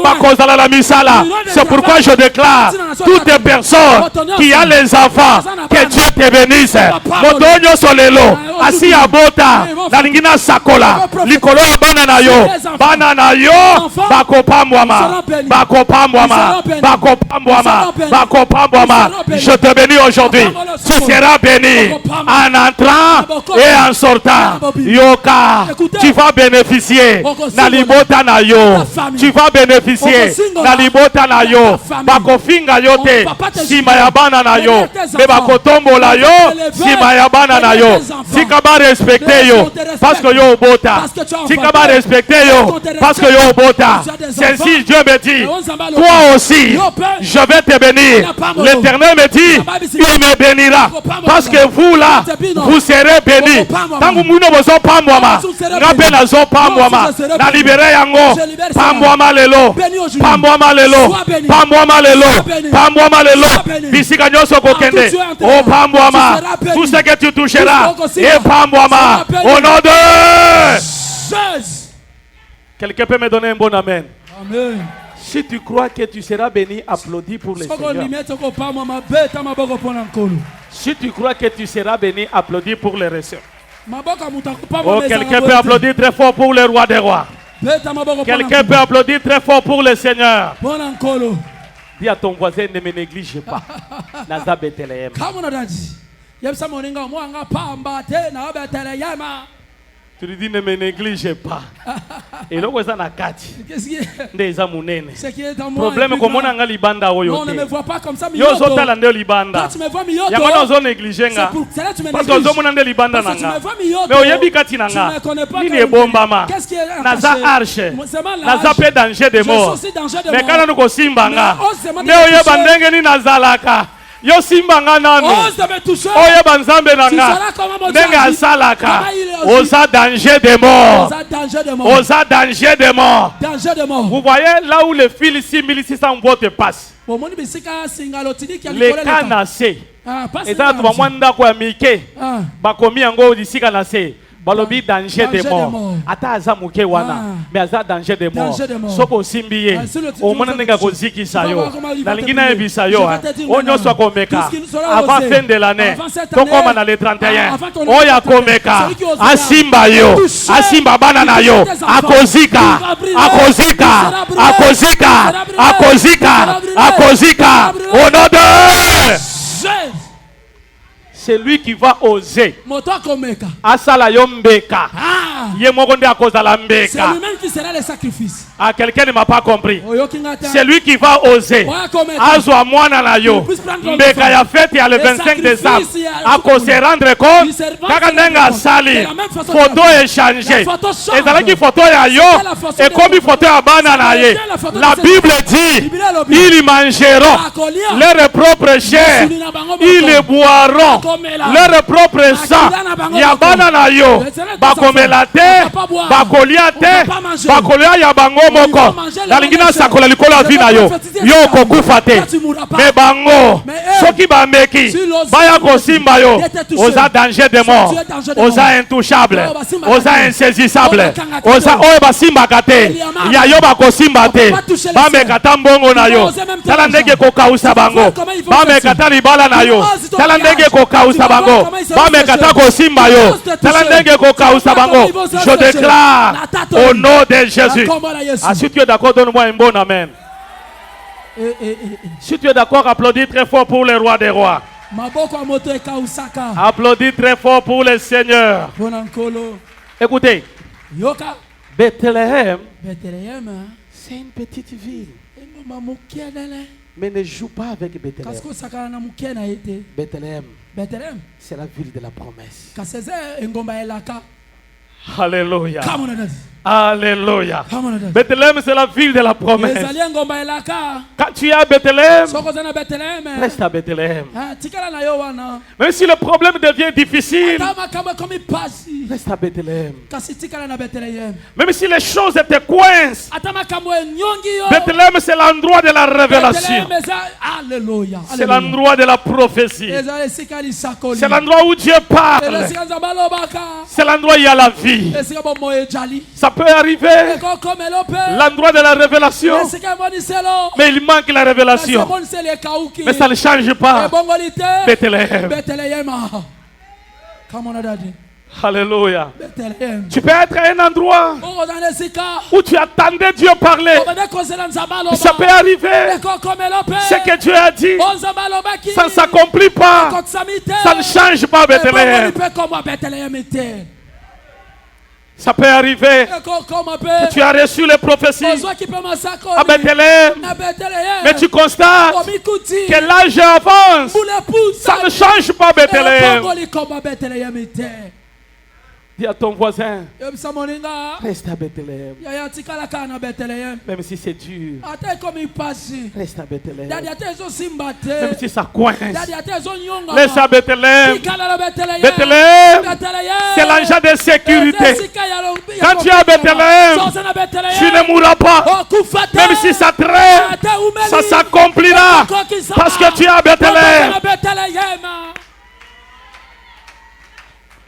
bakozala la misala. C'est pourquoi je déclare, toutes les personnes qui ont les enfants, que Dieu te bénisse. Motonyo solelo, asi abota, na lingina sakola, likolo ya bana na yo, bakopambwama, bakopambwama, bakopambwama, bakopambwama. Je te bénis aujourd'hui. Tu seras béni en entrant et en sortant. Yoka, tu vas bénéficier. Na libota na yo, tu vas bénéficier. Na libota na yo, bakofinga yo te, sima ya bana na yo, me bakotombola yo, sima ya bana na yo. Tika ba respecte yo, parce que yo obota. Tika ba respecte yo, parce que yo obota. C'est si Dieu me dit, toi aussi, je vais te bénir. L'Éternel me dit, il me bénira. Parce que vous là, vous serez bénis. Tant que vous ne vous pambwama, ngabe na zo pambwama, na libere yango, pambwama lelo, pambwama lelo, pambwama lelo, pambwama lelo, bisika nyoso kokende, oh pambwama, tout ce que tu toucheras, et pambwama, au nom de Jésus. Quelqu'un peut me donner un bon amen? Amen. Si tu crois que tu seras béni, applaudis pour le Seigneur. Si tu crois que tu seras béni, applaudis pour les récents. Oh, quelqu'un peut applaudir très fort pour le roi des rois. Quelqu'un peut applaudir très fort pour le Seigneur. Dis à ton voisin, ne me néglige pas. Naza Bethléem. Tu lui dis ne me néglige pas. Et là, ça na kati. Qu'est-ce qui est? Ndeza munene. Ce qui est en moi. Problème comment on a libanda Non, oyo. on ne me voit pas comme ça, Yo Miyoto. zota lande libanda. Quand tu me vois Miyoto, Ya ngona zo négliger c'est nga. pour cela que tu me Parce que négliges. zo munande libanda Parce que tu nanga. me vois Miyoto. Mais oyebi kati Tu ne nanga. connais pas Nini que- ebombama. Qu'est-ce qui est attaché? Naza arche. C'est mal Naza l'âge. pe danger de Je mort. suis aussi danger de Mais mort. kana nuko simba nga. Mais ose demande Ne de oyeba toucher. ndenge ni nazalaka. Yo simba nga nanu. Ose de me toucher. Oyeba nzambe Tu nanga. sauras comment mon Dieu Ndenge agit. asalaka. Comment il est aussi. Osa danger de mort. Osa danger de mort. Osa danger de mort. Danger de mort. Vous voyez là où les fils 6600 votes passent. Bon, mon bisika singalo tidi qui a Les cas na se. Ah, pas Eza to bamwanda ko ya mike. Ah. Bakomi yango disika na se. Balobi danger de Danger de mort. mort. Ata aza muke wana. Ah. Mais aza danger de mort. Danger de mort. Soko simbiye. Ah, si le titre Omona nous nenga fait kozikisa tu vas yo. voir comment il va Na te lingina prier. yebisa Je yo. vais te dire Onyo maintenant. swa komeka. Tout ce qui nous sera Avant osé. fin de l'année. Avant cette Tokoma année. na le 31. Avant ton Oya année 31. komeka. Celui qui osera Asimba yo. toucher Asimba bana na yo. tes enfants. Akozika. Il va briller. Akozika. Il sera brillé. Akozika. Il sera brillé. Akozika. Il sera brillé. Akozika. Il sera brillé. Au nom de... Je. C'est lui qui va oser. Moto komeka. Asala yo mbeka. Ah. Ye moko nde akozala C'est mbeka. lui-même qui sera le sacrifice. Ah, quelqu'un ne m'a pas compris. Oyoki ngata. C'est lui qui va oser. Oya komeka. Azwa mwana na yo. Il puisse prendre ton Mbeka enfant. ya fête ya le Le 25 décembre. sacrifice ya- Ako se rendre compte. Il se rend Kaka compte. ndenge De asali. la même façon Photo que la- échangée. La photo change. Ezalaki photo ya yo. C'était la façon Et de- comme photo ya bana na ye. C'était la photo La de- Bible dit, Bible alobi. ils mangeront Bakolia. leur propre chair. Basuli na bango Ils moko. les boiront Bakomela. leur propre sang. Bakila na bango Ya moko. bana na yo. Les élèves Bakomela des te. enfants. On va pas boire. Bakolia On va te. pas manger. Bakolia ya bango moko. va manger le Nalingi manger. nasakola likolo ya Je vi na vais yo. prophétiser Yo ça. kokufa te. Toi, tu mourras pas. Me bango. Mais, eh, soki bameki si l'os- baya kosimba yo. Viens te toucher. Oza danger de mort. Tu es danger de Oza mort. intouchable. Oh, basimba Oza kate. insaisissable. Oh, bakanga te. Oza oyo basimbaka te. Eliama. Ya yo bakosimba te. On peut pas toucher les Bameka ta mbongo na Tu yo. vas oser même Tala te ndenge manger. kokausa Tu vas bango. voir comment ils vont Bameka faire. ta libala na Tu yo. oses ton Tala mariage. ndenge Tu kokausa vas voir bango. comment ils se Bameka ta toucher. kosimba Tu yo. oses te Tala toucher. ndenge kokausa Tu vas voir bango. comment ils vont se Je toucher. déclare La tête au au- nom de Jésus. La combat à Jésus. Ah, si tu es d'accord, donne-moi un bon amen. Eh. Si tu es d'accord, applaudis très fort pour le roi des rois. Maboko ya moto ekausaka. Applaudis très fort pour le Seigneur. Mpona nkolo. Écoutez, Yoka. Bethléem, Bethléem. c'est une petite ville. Engoma mokie nene. Mais ne joue pas avec Bethléem. Kasi kosakana na mokie na ye te. Bethléem, Bethléem. c'est la ville de la promesse. Kasi eza engomba elaka. Alléluia. Come on, dad. Alléluia. Come on, dad. Bethléem, c'est la ville de la promesse. ezali engomba elaka. Quand tu es à Bethléem, Soko oza na Bethléem. reste à Bethléem. Ah, tikala na yo wana. Même si le problème devient difficile, Ata makambo ekomi pasi. reste à Bethléem. Kasi tikala na Bethléem. Même si les choses te coincent, Ata makambo enyongi yo. Bethléem, c'est l'endroit de la révélation. Bethléem eza alléluia. C'est l'endroit de la prophétie. Eza esika lisakoli. C'est l'endroit où Dieu Eza parle. esika nzambe alobaka. C'est l'endroit où il y a la vie. Esika bomoi ejali. Ça peut arriver, Ekokomela mpe. l'endroit de la révélation, Esika emoniselo. mais il manque la Kasi révélation. emoniselo ekauki. Mais ça ne change pas. ebongoli te. Bethléem. Bethléem. Come on, daddy. Alléluia. Bethléem. Tu peux être à un endroit Oza na esika. où tu attendais Dieu parler. Obede kozela nzambe aloba. Ça peut arriver. Ekokomela mpe. Ce que Dieu a dit, O nzambe alobaki. ça ne s'accomplit pas. Ekokisami te. Ça ne change pas, Bethléem. Ebongoli mpe koma Bethléem te. Ça peut arriver Ekokoma que mpe. tu as reçu les prophéties Ozwaki mpe masakoli. à Bethléem, Na Bethléem. mais tu constates Omikuti. que l'âge avance. Mbula pusa. Ça ne change pas, Bethléem. Ebongoli koma Bethléem te. Dis à ton voisin, Yebisa moninga. reste à Bethléem. Yaya tikala kaka na Bethléem. Même si c'est dur, Ata ekomi pasi. reste à Bethléem. Dadi ata ezosimba Même te. si ça coince, Dadi ata ezonyonga. laisse à Bethléem. Tikala na Bethléem. Bethléem, Bethléem. c'est l'agent de sécurité. Esika ya lo- ya Quand tu es à kokoma. Bethléem, Soza na Bethléem. tu ne mourras pas. Okufa te. Même si ça traîne, Ata umeli. ça s'accomplira. Ekokisa. Parce que tu es à Bethléem. Okoza na Bethléem.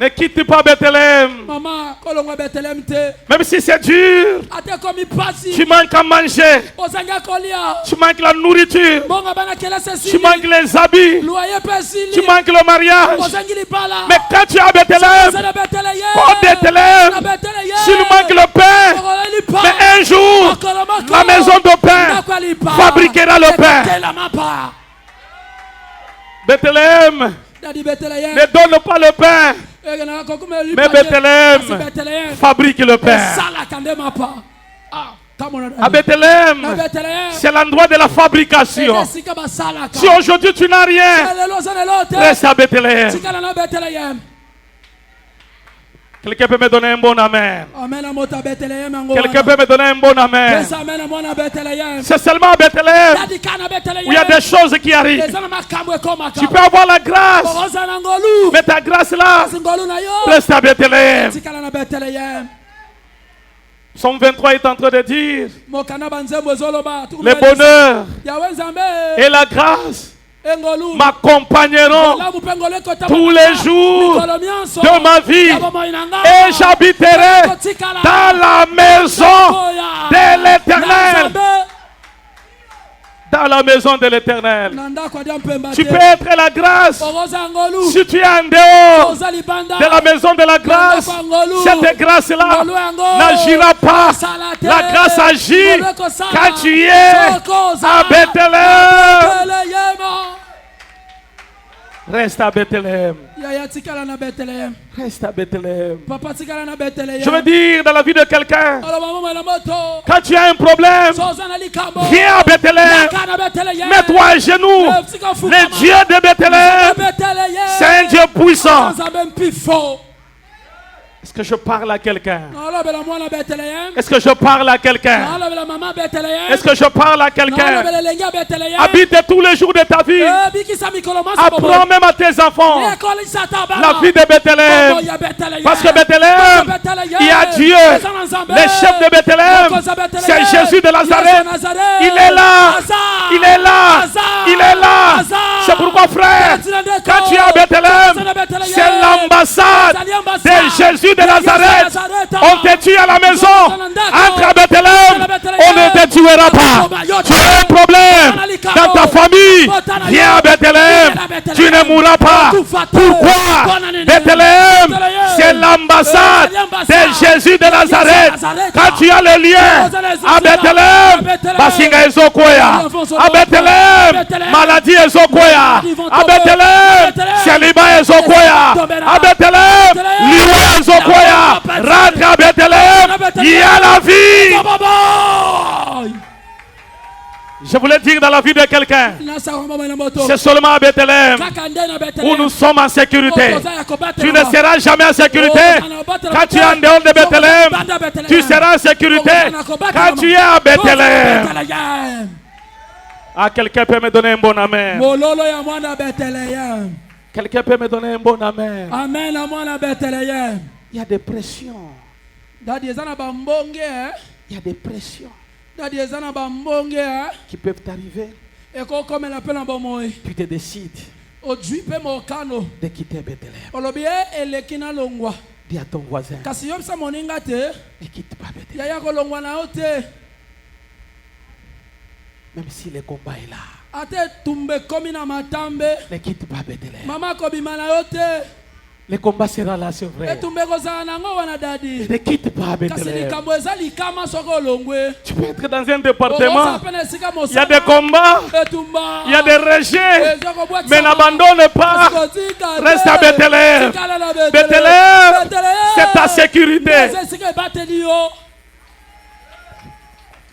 Ne quitte pas Bethléem. Mama, kolongwa Bethléem te. Même si c'est dur, Ata ekomi pasi. tu manques à manger. Ozanga kolia. Tu manques la nourriture. Bonga bana kelese Tu sili. manques les habits. Loyer pe sili. Tu manques le mariage. Ozangi libala. Mais quand tu es à Bethléem, Oza na Bethléem. oh Bethléem, Na Bethléem. s'il manque le pain, Okola lipa. mais un jour, Okola moko. la maison de pain Nakwa lipa. fabriquera le pain. Ekotela mapa. Bethléem, Dadi Bethléem. ne donne pas le pain Mais Bethléem fabrique le pain. À Bethléem, c'est l'endroit de la fabrication. Si aujourd'hui tu n'as rien, reste à Bethléem. Quelqu'un peut me donner un bon amen. Quelqu'un peut me donner un bon amen. C'est seulement à Bethléem où il y a des choses qui arrivent. Tu peux avoir la grâce, mais ta grâce là, reste à Bethléem. Psaume 23 est en train de dire le bonheur et la grâce m'accompagneront tous les jours de ma vie et j'habiterai dans la maison de l'Éternel. Dans la maison de l'Éternel. Tu peux être la grâce. Si tu es en dehors de la maison de la grâce, cette grâce-là n'agira pas. La grâce agit quand tu es à Bethléem. Reste à Bethléem. Reste à Bethléem. Je veux dire dans la vie de quelqu'un, quand tu as un problème, viens à Bethléem. Mets-toi à genoux. Le Dieu de Bethléem, c'est un Dieu puissant. Est-ce que je parle à quelqu'un? Est-ce que je parle à quelqu'un? Est-ce que je parle à quelqu'un? Habite tous les jours de ta vie. Apprends même à tes enfants la vie de Bethléem. Parce que Bethléem, il y a Dieu. Le chef de Bethléem, c'est Jésus de Nazareth. Il est là. Il est là. Il est là. C'est pourquoi, frère, quand tu es à Bethléem, c'est l'ambassade de Jésus de Nazareth. On te tue à la maison. Entre à Bethléem, on ne te tuera pas. Tu as un problème dans ta famille, viens à Bethléem. Tu ne mourras pas. Pourquoi? Bethléem, c'est l'ambassade de Jésus de Nazareth. Quand tu as le lien à Bethléem, Basinga Ezokoya. À Bethléem, maladie Ezokoya. À Bethléem, célibat Ezokoya. À Bethléem, lieu Ezokoya. Rentre à Bethléem, il y a la vie. Je voulais dire dans la vie de quelqu'un, c'est seulement à Bethléem où nous sommes en sécurité. Tu ne seras jamais en sécurité quand tu es en dehors de Bethléem. Tu seras en sécurité quand tu es à Bethléem. Ah, quelqu'un peut me donner un bon amen. Quelqu'un peut me donner un bon amen. Il y a des pressions. Il y a des pressions qui peuvent t'arriver. Tu te décides de quitter Bethléem. Dis à ton voisin, ne quitte pas Bethléem. Même si le combat est là, ne quitte pas Bethléem. Le combat sera là, c'est vrai. Ne quitte pas Bethléem. Tu peux être dans un département, il y a des combats, il y a des rejets, mais n'abandonne pas. Reste à Bethléem. Bethléem, c'est ta sécurité.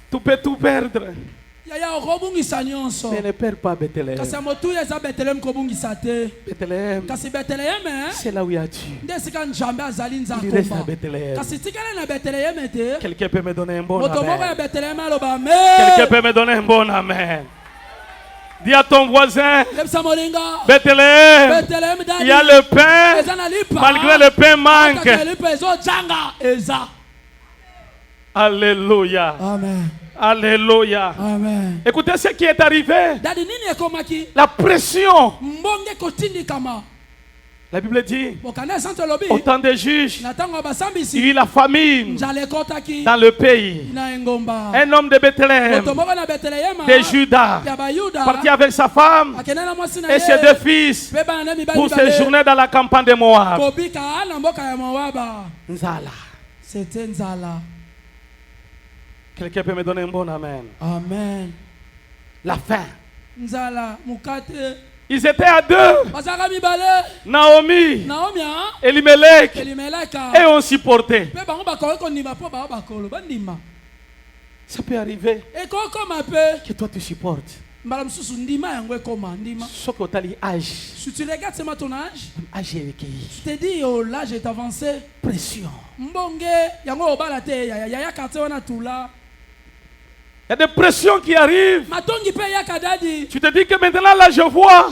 Tu peux tout perdre, mais ne perds pas Bethléem. Bethléem, c'est là où il y a Dieu. Il reste à Bethléem. Quelqu'un peut me donner un bon amen. Quelqu'un peut me donner un bon amen. Dis à ton voisin, Bethléem, il y a le pain, malgré le pain manque. Alléluia. Amen. Alléluia. Amen. Écoutez ce qui est arrivé. La pression. La Bible dit, au temps des juges, il y eut la famine dans le pays. Un homme de Bethléem, de Juda, parti avec sa femme et ses deux fils pour séjourner dans la campagne de Moab. Nzala. C'était Nzala. Quelqu'un peut me donner un bon amen. Amen. La faim. Nzala, mukate. Ils étaient à deux. Naomi, Elimelech, et on s'y portait. Ça peut arriver que toi tu supportes. Si tu regardes ton âge, je te dis, oh, l'âge est avancé. Pression. Il y a des pressions qui arrivent. Tu te dis que maintenant là je vois.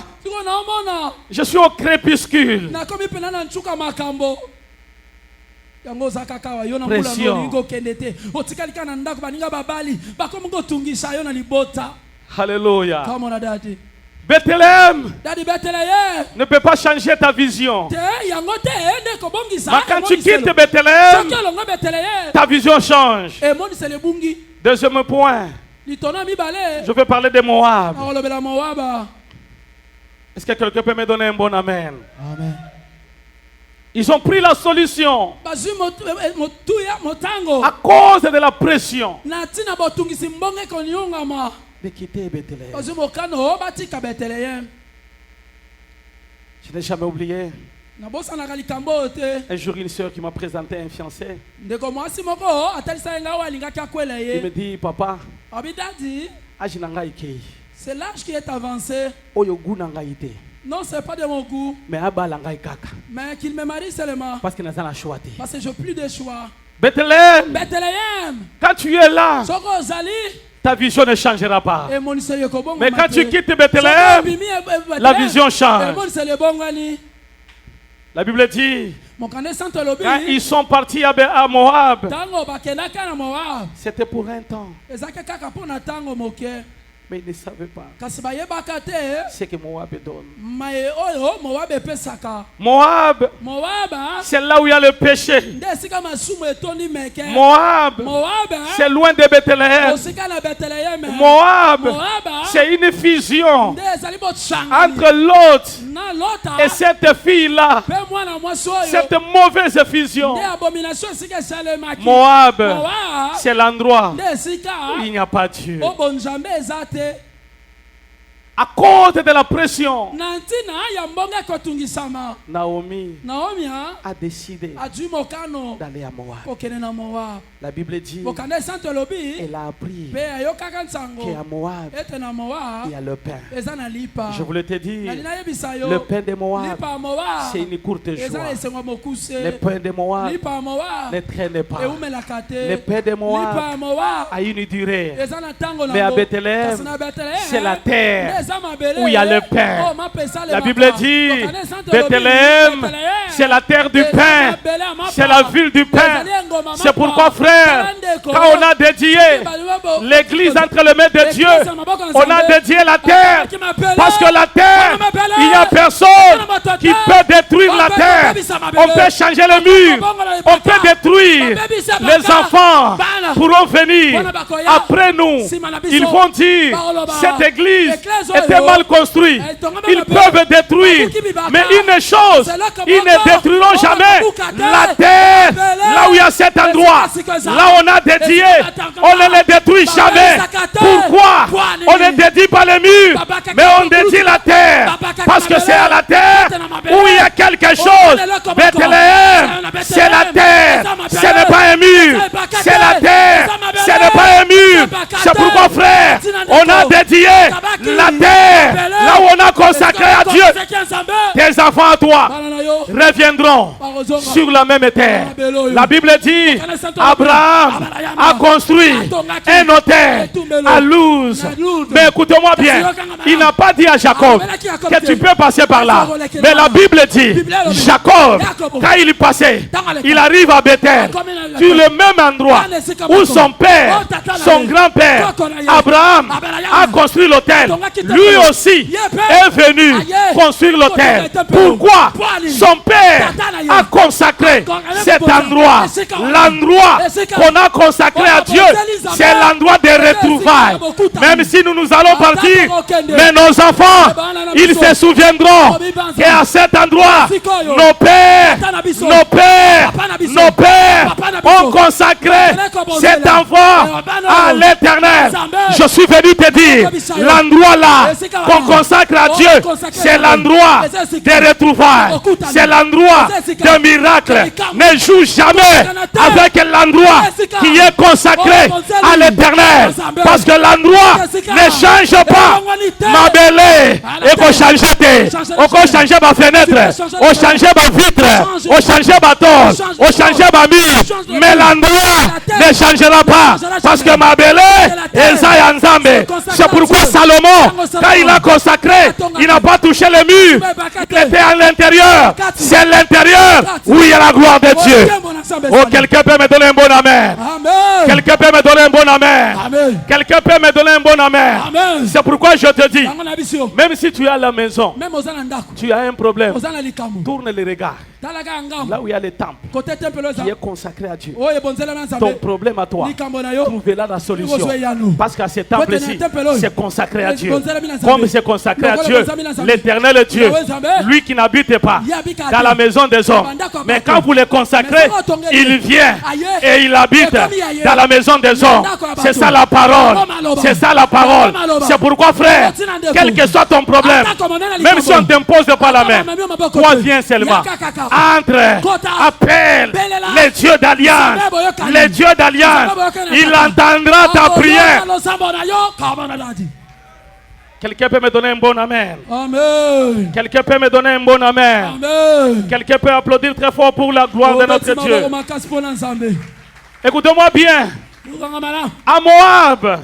Je suis au crépuscule. Pression. Alléluia. Bethléem ne peut pas changer ta vision. Mais quand tu quittes Bethléem, ta vision change. Deuxième point, je vais parler de Moab. Est-ce que quelqu'un peut me donner un bon amen? Amen. Ils ont pris la solution à cause de la pression de quitter Bethléem. Je n'ai jamais oublié. Un jour, une soeur qui m'a présenté un fiancé. Il me dit, papa, c'est l'âge qui est avancé. Non, ce n'est pas de mon goût. Mais qu'il me marie seulement. Parce que je n'ai plus de choix. Bethléem, quand tu es là, ta vision ne changera pas. Mais quand tu quittes Bethléem, la vision change. La Bible dit, quand ils sont partis à Moab, c'était pour un temps. Mais ils ne savaient pas ce que Moab donne. Moab, c'est là où il y a le péché. Moab, c'est loin de Bethléem. Moab, c'est une fusion entre Lot et cette fille-là. Cette mauvaise fusion. Moab, c'est l'endroit où il n'y a pas Dieu. À cause de la pression, Naomi a décidé d'aller à Moab. La Bible dit, elle a appris qu'à Moab, il y a le pain. Je voulais te dire, le pain de Moab, c'est une courte joie. Le pain de Moab ne traîne pas. Le pain de Moab a une durée. Mais à Bethléem, c'est la terre où il y a le pain. La Bible dit, Bethléem, c'est la terre du pain. C'est la ville du pain. C'est pourquoi, frère, quand on a dédié l'église entre les mains de Dieu, on a dédié la terre. Parce que la terre, il n'y a personne qui peut détruire la terre. On peut changer le mur. On peut détruire. Les enfants pourront venir après nous. Ils vont dire, cette église était mal construite. Ils peuvent détruire. Mais une chose, ils ne détruiront jamais la terre. Là où il y a cet endroit, là on a dédié, on ne les détruit jamais. Pourquoi? On ne dédie pas les murs, mais on dédie la terre. Parce que c'est à la terre où il y a quelque chose. Bethléem, c'est la terre. Ce n'est pas un mur. C'est la terre. Ce n'est pas un mur. C'est pourquoi, frère, on a dédié la terre. Là où on a consacré à Dieu. Tes enfants à toi reviendront sur la même terre. La Bible dit, Abraham a construit un hôtel à Luz. Mais écoutez-moi bien, il n'a pas dit à Jacob que tu peux passer par là. Mais la Bible dit, Jacob, quand il passait, il arrive à Bethel, sur le même endroit où son père, son grand-père, Abraham, a construit l'hôtel. Lui aussi est venu construire l'hôtel. Pourquoi? Son père a consacré cet endroit. L'endroit qu'on a consacré à Dieu, c'est l'endroit des retrouvailles. Même si nous allons partir, mais nos enfants, ils se souviendront qu'à cet endroit, nos pères ont consacré cet enfant à l'Éternel. Je suis venu te dire, l'endroit là qu'on consacre à Dieu, c'est l'endroit des retrouvailles, c'est l'endroit des miracles. Ne joue jamais avec l'endroit qui est consacré à l'Éternel, parce que l'endroit ne change pas. Ma belle, et qu'on change, on peut changer ma fenêtre, on change ma vitre, on change ma torche, on change ma mire, mais l'endroit ne changera pas, parce que ma belle est Zayangzambe. C'est pourquoi Salomon, quand il a consacré, il n'a pas touché le mur, il était à l'intérieur. C'est l'intérieur où il y a la gloire de Dieu. Oh, quelqu'un peut me donner un bon amen. Quelqu'un peut me donner un bon amen. Quelqu'un peut me donner un bon amen. C'est pourquoi je te dis, même si tu es à la maison, tu as un problème, tourne les regards là où il y a le temple qui est consacré à Dieu. Ton problème à toi, trouve là la solution, parce qu'à ce temple-ci, c'est consacré à Dieu. Comme c'est consacré à Dieu, l'Éternel Dieu, lui qui n'habite pas dans la maison des hommes, mais quand vous le consacrez, il vient et il habite dans la maison des hommes. C'est ça la parole. C'est ça la parole. C'est pourquoi, frère, quel que soit ton problème, même si on ne t'impose pas la main, toi viens seulement. Entre, appelle les dieux d'alliance. Les dieux d'alliance, il entendra ta prière. Quelqu'un peut me donner un bon amen. Amen. Quelqu'un peut me donner un bon amen. Amen. Quelqu'un peut applaudir très fort pour la gloire de notre Dieu. Écoutez-moi bien. À Moab,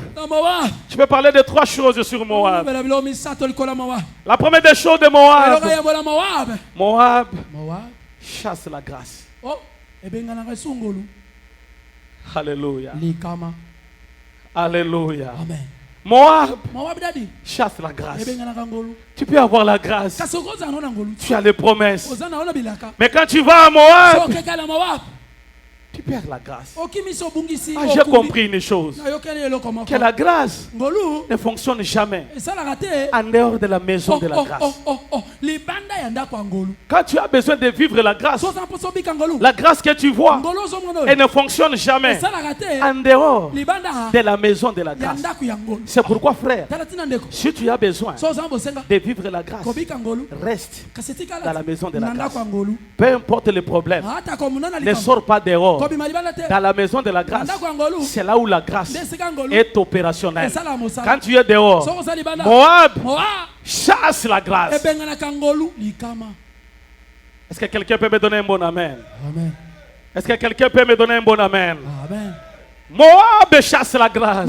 je peux parler de 3 choses sur Moab. La première des choses de Moab, Moab chasse la grâce. Alléluia. Alléluia. Amen. Moab chasse la grâce. Tu peux avoir la grâce. Tu as les promesses. Mais quand tu vas à Moab, tu perds la grâce. J'ai compris une chose, que la grâce ne fonctionne jamais en dehors de la maison de la grâce. Quand tu as besoin de vivre la grâce que tu vois, elle ne fonctionne jamais en dehors de la maison de la grâce. C'est pourquoi, frère, si tu as besoin de vivre la grâce, reste dans la maison de la grâce. Peu importe les problèmes, ne sors pas dehors. Dans la maison de la grâce, c'est là où la grâce est opérationnelle. Quand tu es dehors, Moab chasse la grâce. Est-ce que quelqu'un peut me donner un bon amen? Est-ce que quelqu'un peut me donner un bon amen? Moab chasse la grâce.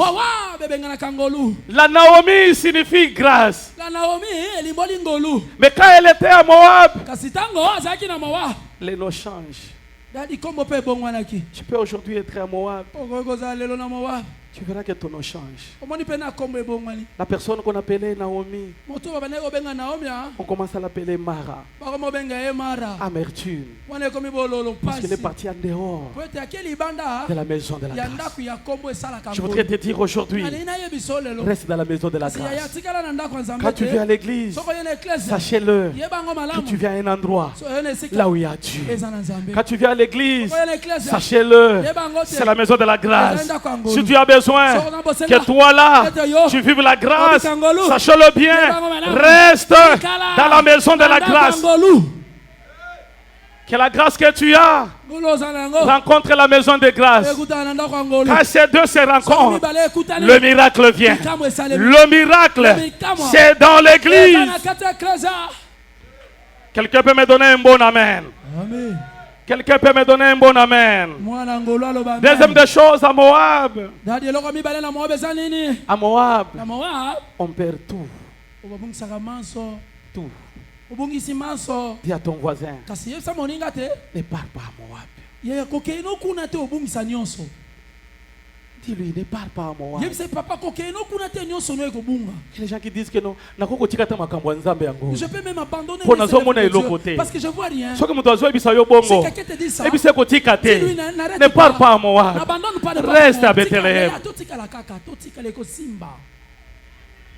La Naomi signifie grâce. Mais quand elle était à Moab, les noms changent. Tu peux aujourd'hui être à Moab. Tu verras que ton nom change. La personne qu'on appelait Naomi, on commence à l'appeler Mara. Amertume. Parce qu'elle est partie en dehors de la maison de la grâce. Je voudrais te dire aujourd'hui, reste dans la maison de la grâce. Quand tu viens à l'église, sachez-le que tu viens à un endroit là où il y a Dieu. Quand tu viens à l'église, sachez-le, c'est la maison de la grâce. Si tu as besoin que toi là, tu vives la grâce, sache-le bien, reste dans la maison de la grâce. Que la grâce que tu as rencontre la maison de grâce. Quand ces deux se rencontrent, le miracle vient. Le miracle, c'est dans l'église. Quelqu'un peut me donner un bon amen? Amen. Quelqu'un peut me donner un bon amen? Deuxième des choses, à Moab. À Moab, on perd tout. Tout. Dis à ton voisin, ne parle pas à Moab. Dis-lui, ne parle pas à Moab. Les gens qui disent que non, je peux même abandonner parce que je ne vois rien. Si quelqu'un te dit ça, ne parle pas à Moab. Reste à Bethléem.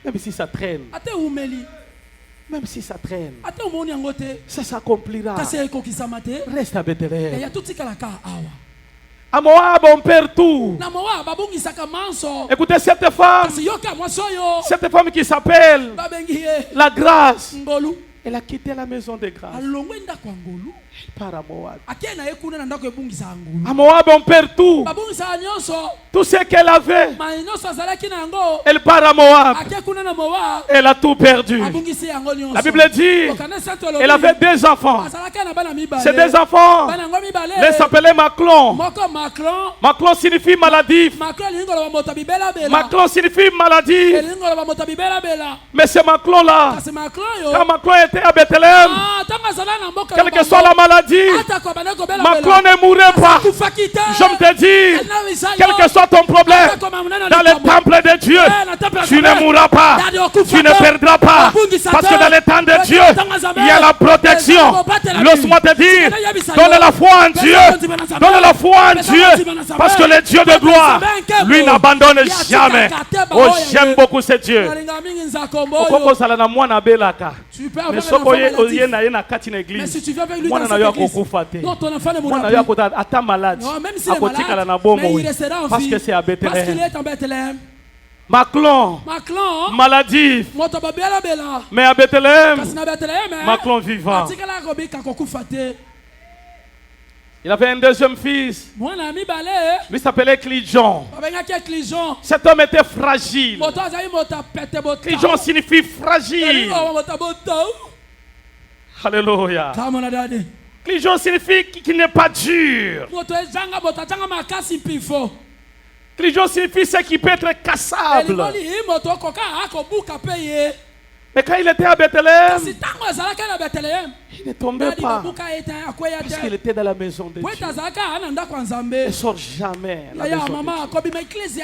Même si ça traîne. Même si ça traîne. Ça s'accomplira. Reste à Bethléem. À Moab, on perd tout. Écoutez cette femme. Cette femme qui s'appelle la grâce. Elle a quitté la maison de grâce. Elle part à Moab. À Moab, on perd tout. Tout ce qu'elle avait. Elle part à Moab. Elle a tout perdu. La Bible dit elle avait deux enfants. Ces deux enfants, les s'appelaient Maclon. Maclon signifie maladif. Maclon signifie maladie. Mais ce Maclon-là, quand Maclon était à Bethléem, quelle que soit la maladie, Maclon ne mourrait pas. Je me te dis, quel que soit ton problème, dans le temple de Dieu, tu ne mourras pas, tu ne perdras pas, parce que dans le temps de Dieu, il y a la protection. Laisse-moi te dire, donne la foi en Dieu, donne la foi en Dieu, parce que le Dieu de gloire, lui n'abandonne jamais. Oh, j'aime beaucoup ce Dieu. Mais si tu viens avec lui dans cette église, non, ton enfant ne mourra plus. Même s'il est malade, mais il restera en vie parce qu'il est en Bethléem. Maclon, maladif, mais à Bethléem, Maclon vivant. Il avait un deuxième fils. Lui s'appelait Clijon. Cet homme était fragile. Clijon signifie fragile. Alléluia. Clijon signifie qu'il n'est pas dur. Clijon signifie ce qui peut être cassable. Mais quand il était à Bethléem, il ne tombait pas. Parce qu'il était dans la maison de Dieu. Ne sort jamais la maison de Dieu.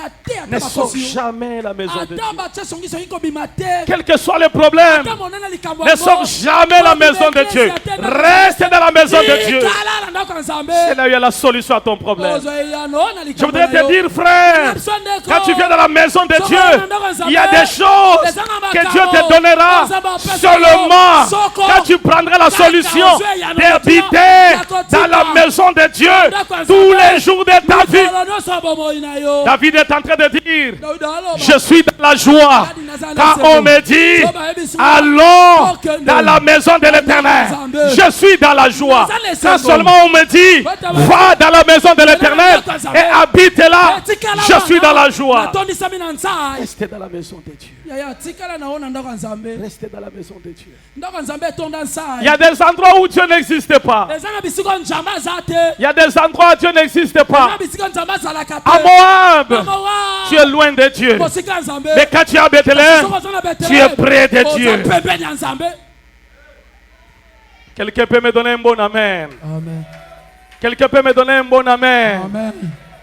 Ne sort jamais la maison de Dieu. Quel que soit le problème, ne sort jamais la maison de Dieu. Reste dans la maison de Dieu. C'est là où il y a la solution à ton problème. Je voudrais te dire, frère, quand tu viens dans la maison de Dieu, il y a des choses que Dieu te donnera seulement quand tu prendras la solution d'habiter dans la maison de Dieu tous les jours de ta vie. David est en train de dire, je suis dans la joie quand on me dit, allons dans la maison de l'Éternel. Je suis dans la joie quand seulement on me dit, va dans la maison de l'Éternel et habite là. Je suis dans la joie. Restez dans la maison de Dieu. Restez dans la maison de Dieu. Il y a des endroits où Dieu n'existe pas. Il y a des endroits où Dieu n'existe pas. À Moab, tu es loin de Dieu. Mais quand tu es à Bethléem, tu es près de Dieu. Quelqu'un peut me donner un bon amen. Quelqu'un peut me donner un bon amen.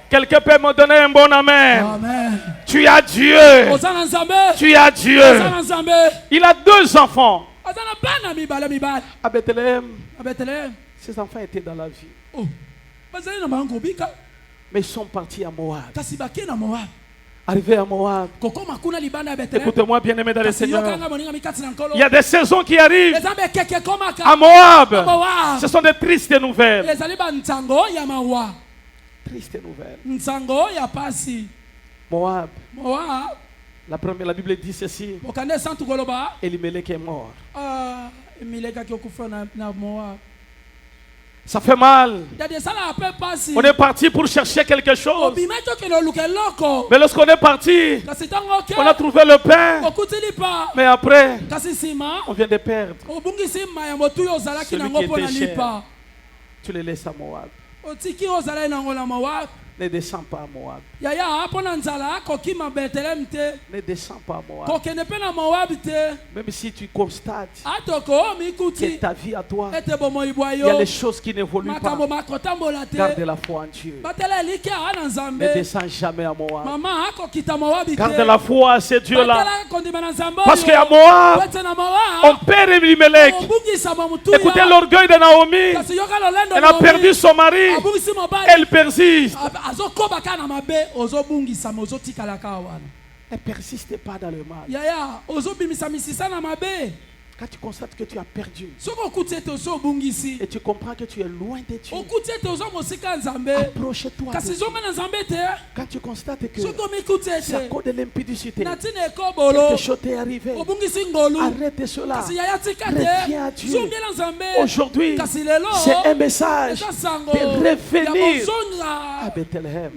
Quelqu'un peut me donner un bon amen. Tu as Dieu. Tu as Dieu. Il a deux enfants. À Bethléem, ses enfants étaient dans la vie. Mais ils sont partis à Moab. Arrivé à Moab, écoutez-moi bien aimé dans le Seigneur, il y a des saisons qui arrivent à Moab. Ce sont des tristes nouvelles. Triste nouvelle. Moab. La Bible dit ceci. Elimelech est mort. Ça fait mal. On est parti pour chercher quelque chose. Mais lorsqu'on est parti, on a trouvé le pain. Mais après, on vient de perdre. Celui qui était cher, tu le laisses à Moab. Ne descends pas à Moab. Ne descends pas à Moab. Même si tu constates que ta vie à toi, il y a des choses qui n'évoluent pas. Garde la foi en Dieu. Ne descends jamais à Moab. Garde la foi à ce Dieu-là. Parce qu'à Moab, on perd Elimelech. Écoutez l'orgueil de Naomi. Elle a perdu son mari. Elle persiste. Ne persiste pas dans le mal. Yaya, ozobimisa misisa na mabe. Quand tu constates que tu as perdu et tu comprends que tu es loin de Dieu, approche-toi. Quand tu constates que c'est à cause de l'impudicité, quelque chose t'est arrivé, arrête cela. Reviens à Dieu. Aujourd'hui, c'est un message de revenir à Bethléem.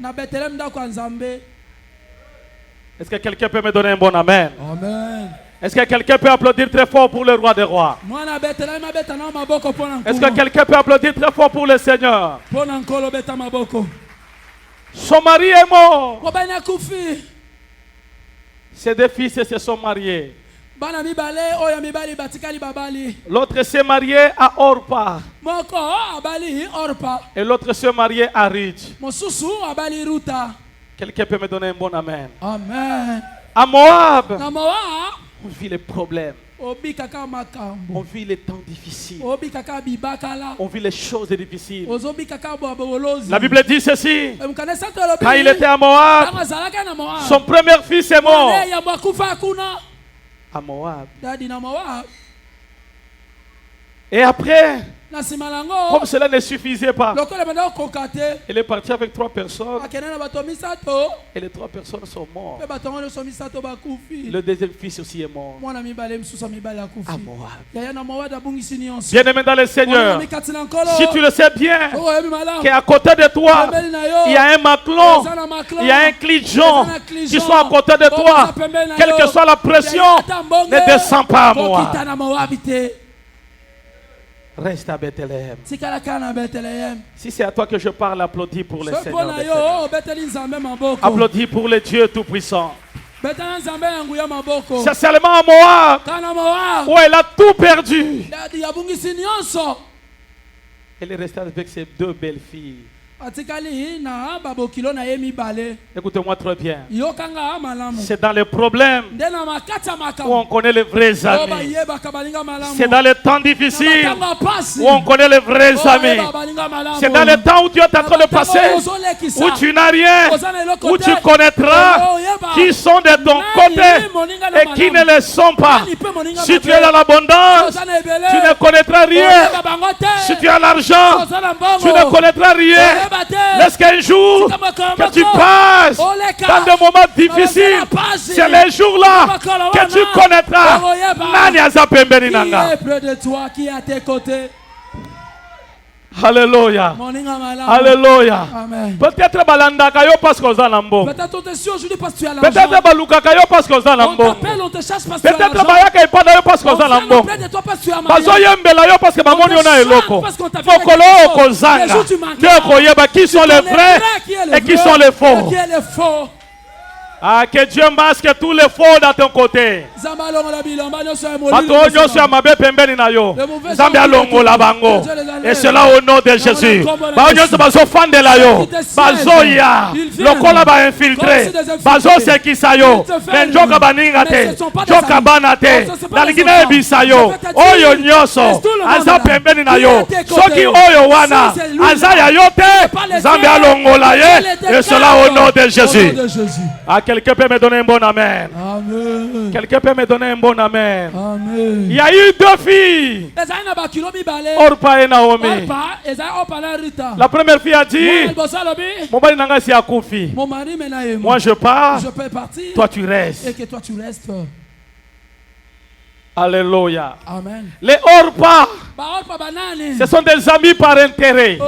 Est-ce que quelqu'un peut me donner un bon amen? Amen. Est-ce que quelqu'un peut applaudir très fort pour le roi des rois? Est-ce que quelqu'un peut applaudir très fort pour le Seigneur? Son mari est mort. Ses deux fils se sont mariés. L'autre s'est marié à Orpa. Et l'autre s'est marié à Rich. Quelqu'un peut me donner un bon amen? Amen. À Moab, on vit les problèmes. On vit les temps difficiles. On vit les choses difficiles. La Bible dit ceci. Quand il était à Moab, son premier fils est mort. À Moab. Et après, comme cela ne suffisait pas, il est parti avec 3 personnes. Et les 3 personnes sont mortes. Le deuxième fils aussi est mort. À Moab. Bien-aimé dans le Seigneur, si tu le sais bien, qu'à côté de toi, il y a un maclon, il y a un clijon qui sont à côté de toi, quelle que soit la pression, ne descends pas à Moab. Reste à Bethléem. Si c'est à toi que je parle, applaudis pour le Seigneur. Applaudis pour le Dieu Tout-Puissant. C'est seulement à Moab où elle a tout perdu. Elle est restée avec ses 2 belles filles. Écoutez-moi très bien. C'est dans les problèmes où on connaît les vrais amis. C'est dans les temps difficiles où on connaît les vrais amis. C'est dans les temps où tu es en train de passer, où tu n'as rien, où tu connaîtras qui sont de ton côté et qui ne le sont pas. Si tu es dans l'abondance, tu ne connaîtras rien. Si tu as l'argent, tu ne connaîtras rien. Laisse qu'un jour que tu passes dans des moments difficiles, c'est les jours-là que tu connaîtras. Qui est près de toi, qui est à tes côtés? Alléluia. Alléluia. Peut-être balandaka yo parce qu'on a l'ambo. Peut-être on te suit aujourd'hui parce que tu as l'argent. Peut-être balukaka yo parce qu'on a l'ambo. On t'appelle, on te chasse parce que tu as l'argent. Peut-être bayaka ipada yo parce qu'on a l'ambo. Bazo yembela yo parce que mamoni ona eloko. Fokolo okozanga. Ne koyeba qui sont les vrais et qui sont les faux. Ah, que Dieu masque tous les faux dans ton côté. Et cela au nom de Jésus. Lokola ba infiltré. Bazo sekisayo. Benjoka baningate. Joka banate. Daligina ebisayo. Oyo nyoso. Aza pembeni na yo. Soki oyo wana. Aza ya yote. Zambi alongola ye. Et cela au nom de Jésus. Quelqu'un peut me donner un bon amen. Amen. Quelqu'un peut me donner un bon amen. Amen. Il y a eu 2 filles. Orpa et Naomi. La première fille a dit, moi je pars, je peux partir, toi tu restes. Et que toi tu restes. Alléluia. Amen. Les Orpa, ce sont des amis par intérêt.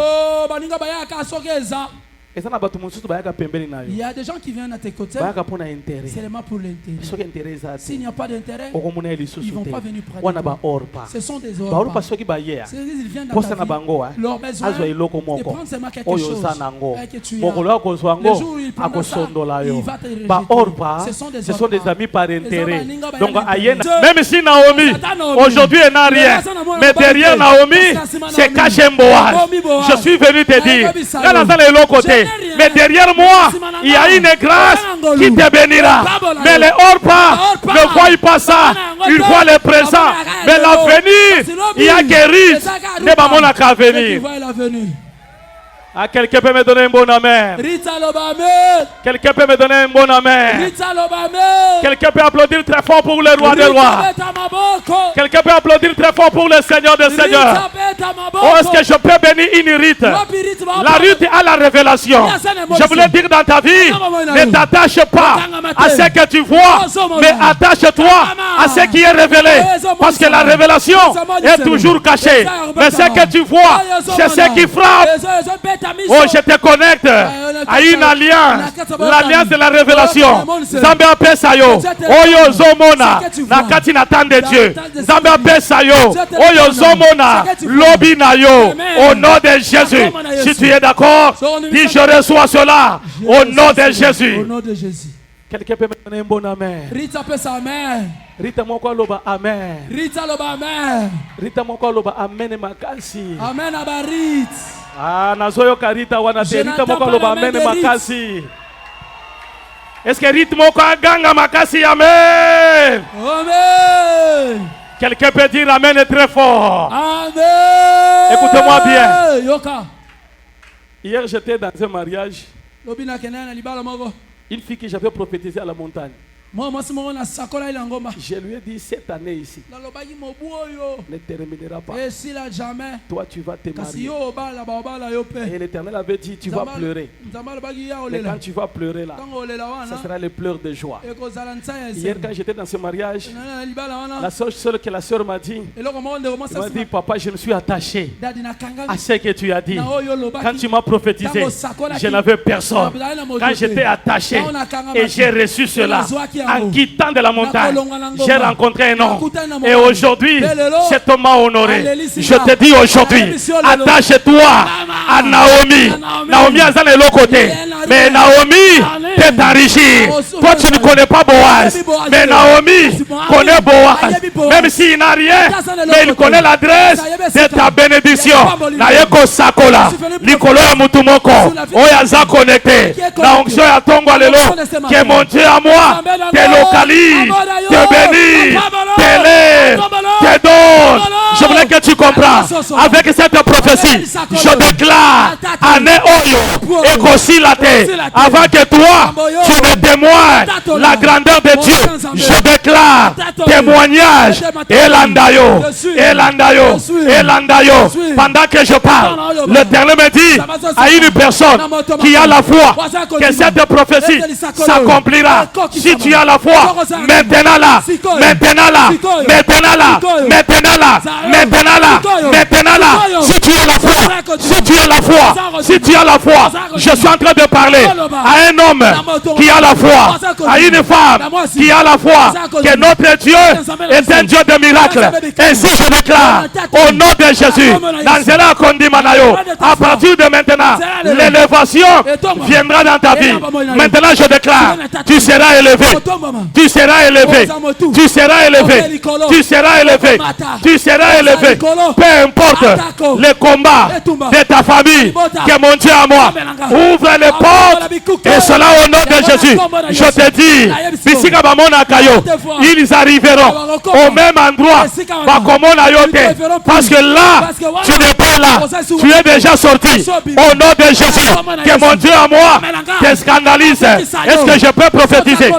Il y a des gens qui viennent à tes côtés seulement pour l'intérêt. S'il n'y a pas d'intérêt, ils ne vont pas venir près de toi. Ce sont des Orpa. Ils viennent dans ta vie. Leur besoin de prendre seulement quelque chose que tu as. Le jour où ils prennent ça, il va te rejeter. Ce sont des amis par intérêt. Donc, même si Naomi, aujourd'hui, elle n'a rien, mais derrière Naomi, c'est caché Boaz. Je suis venu te dire, regarde dans l'autre côté. Mais derrière moi, il y a une grâce qui te bénira. Mais les Orpa ne voient pas ça. Ils voient le présent. Mais l'avenir, il y a guéri. Ne va pas venir. Ah, quelqu'un peut me donner un bon amen. Quelqu'un peut me donner un bon amen. Quelqu'un peut applaudir très fort pour le roi des rois. Quelqu'un peut applaudir très fort pour le Seigneur des seigneurs. Oh, est-ce que je peux bénir une rite? La rite a la révélation. Je voulais dire dans ta vie, ne t'attache pas à ce que tu vois, mais attache-toi à ce qui est révélé. Parce que la révélation est toujours cachée. Mais ce que tu vois, c'est ce qui frappe. Oh, je te connecte à une alliance. L'alliance de la révélation. Zambé Apesayo. Oyo Zomona. Nakati Natan de Dieu. Zambé Apesayo. Oyo Zomona. Lobi Nayo. Au nom de Jésus. Si tu es d'accord, dis je reçois cela. Au nom de Jésus. Au nom de Jésus. Quelqu'un peut me donner un bon amen. Rita peut sa amen. Rita moko loba amen. Rita loba amen. Rita moko loba amen makasi. Amen abarit. Ah, nazoyo karita wana te. Rita moko loba amen makasi. Est-ce que Rita moko ganga makasi amen? Amen. Quelqu'un peut dire amen très fort. Amen. Écoutez-moi bien. Yoka. Hier j'étais dans un mariage. Lobina kenana libala moko. Une fille que j'avais prophétisée à la montagne. Je lui ai dit cette année ici ne terminera pas. Toi tu vas te marier. Et l'Éternel avait dit tu vas pleurer. Et quand tu vas pleurer là, ça sera les pleurs de joie. Hier quand j'étais dans ce mariage, la seule que la sœur m'a dit, elle m'a dit papa je me suis attaché à ce que tu as dit. Quand tu m'as prophétisé, je n'avais personne. Quand j'étais attaché et j'ai reçu cela, en quittant de la montagne, j'ai rencontré un homme. Et aujourd'hui, cet homme m'a honoré. Je te dis aujourd'hui, attache-toi à Naomi. Naomi est dans l'autre côté. Mais Naomi peut t'enrichir. Toi, tu ne connais pas Boaz. Mais Naomi connaît Boaz. Même s'il n'a rien, mais il connaît l'adresse de ta bénédiction. Naeko Sakola. Nicolo Yamutumoko. Oyaza connecté. Na onction ya Tongo Alelo. Que mon Dieu à moi te localise, te bénit, t'élève, te donne. Je voulais que tu comprends. Avec cette prophétie, je déclare année Oyo et Kosilate. Avant que toi, tu me témoignes la grandeur de Dieu. Je déclare témoignage. Elandayo, Elandayo, Elandayo. Pendant que je parle, l'Éternel me dit à une personne qui a la foi que cette prophétie s'accomplira. Si tu as la foi, maintenant là, maintenant là, maintenant là, maintenant là, maintenant là, maintenant là. Si tu as la foi, si tu as la foi, si tu as la foi, je suis en train de parler à un homme qui a la foi, à une femme qui a la foi, que notre Dieu est un Dieu de miracles. Ainsi je déclare au nom de Jésus, à partir de maintenant, l'élévation viendra dans ta vie. Maintenant je déclare, tu seras élevé, tu seras élevé, tu seras élevé, tu seras élevé, tu seras élevé. Peu importe les combats de ta famille, que mon Dieu à moi ouvre les portes, et cela au nom de Jésus. Je te dis, ils arriveront au même endroit, parce que là, tu n'es pas là, tu es déjà sorti. Au nom de Jésus, que mon Dieu à moi te scandalise. Est-ce que je peux prophétiser?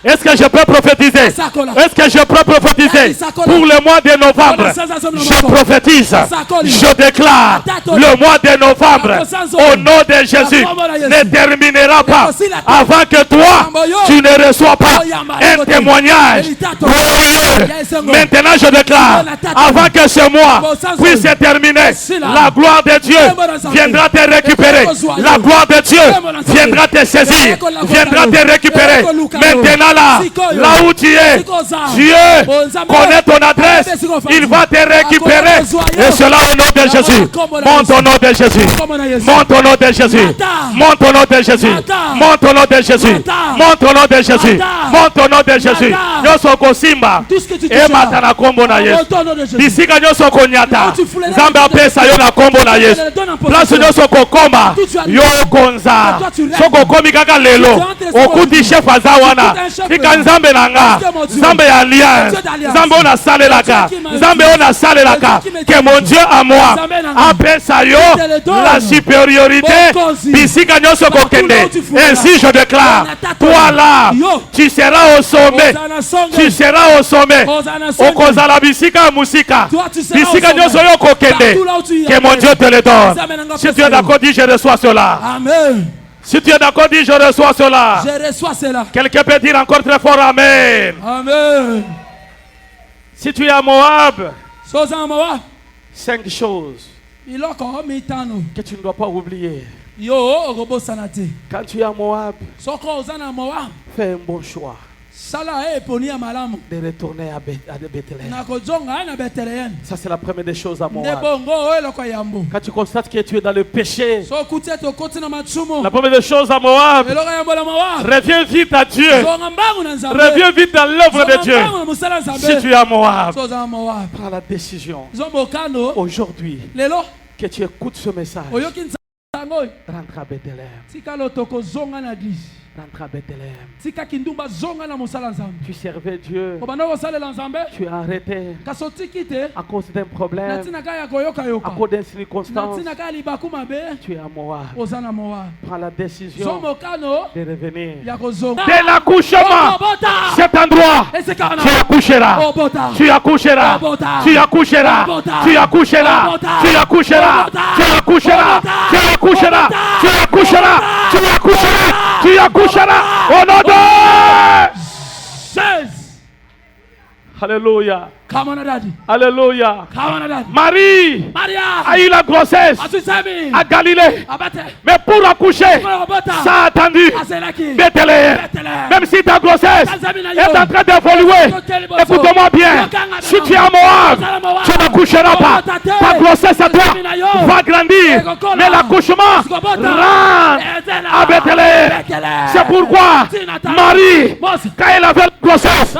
Est-ce que je peux prophétiser? Est-ce que je peux prophétiser pour le mois de novembre? Je prophétise, je déclare, le mois de novembre, au nom de Jésus, ne terminera pas avant que toi, tu ne reçois pas un témoignage glorieux. Maintenant je déclare, avant que ce mois puisse se terminer, la gloire de Dieu viendra te récupérer. La gloire de Dieu viendra te saisir, viendra te récupérer. Maintenant là où tu es, Dieu connaît ton adresse, il va te récupérer. Et cela au nom de Jésus. Monte au nom de Jésus. Monte au nom de Jésus. Monte au nom de Jésus. Monte au nom de Jésus. Monte au nom de Jésus. Monte au nom de Jésus. Nyoso kosimba. E matana kombo na Yesu. Bisika nyoso konyata. Nzambe apesa yo na kombo na Yesu. Place nyoso kokoma. Yo konza. Soko komi kaka lelo. Okuti chef azawana. Fika nzambe nanga. Nzambe ya alliance. Nzambe ona salelaka. que mon Dieu à moi appelle ça yo la supériorité. Ainsi je déclare, toi là, tu seras au sommet. Tu seras au sommet. Que mon Dieu te le donne. Si tu es d'accord, dis je reçois cela. Amen. Si tu es d'accord, dis je reçois cela. Je reçois cela. Quelqu'un peut dire encore très fort Amen. Amen. Si tu es à Moab, 5 choses que tu ne dois pas oublier. Quand tu es à Moab, fais un bon choix de retourner à Bethléem. Ça c'est la première des choses à Moab. Quand tu constates que tu es dans le péché, la première des choses à Moab, reviens vite à Dieu. Reviens vite dans l'œuvre de Dieu. Si tu es à Moab, prends la décision aujourd'hui que tu écoutes ce message. Rentre à Bethléem. Rentre à Bethléem. Tu servais Dieu. Tu as arrêté à cause d'un problème, à cause d'une circonstance. Tu es à Moab. Prends la décision de revenir. Dès l'accouchement, cet endroit, tu accoucheras. Tu accoucheras. Tu accoucheras. Tu accoucheras. Tu accoucheras. Tu accoucheras. Tu accoucheras. Tu accoucheras. Tu accoucheras. Tu accoucheras. Au nom de Jésus. Alléluia. Come on, daddy. Alléluia. Come on, daddy. Marie a eu la grossesse à Galilée. Mais pour accoucher, ça a attendu Bethléem. Même si ta grossesse est en train d'évoluer, écoute-moi bien. Si tu es à Moab, tu n'accoucheras pas. Ta grossesse à toi va grandir. Mais l'accouchement rentre à Bethléem. C'est pourquoi Marie, quand elle avait la grossesse,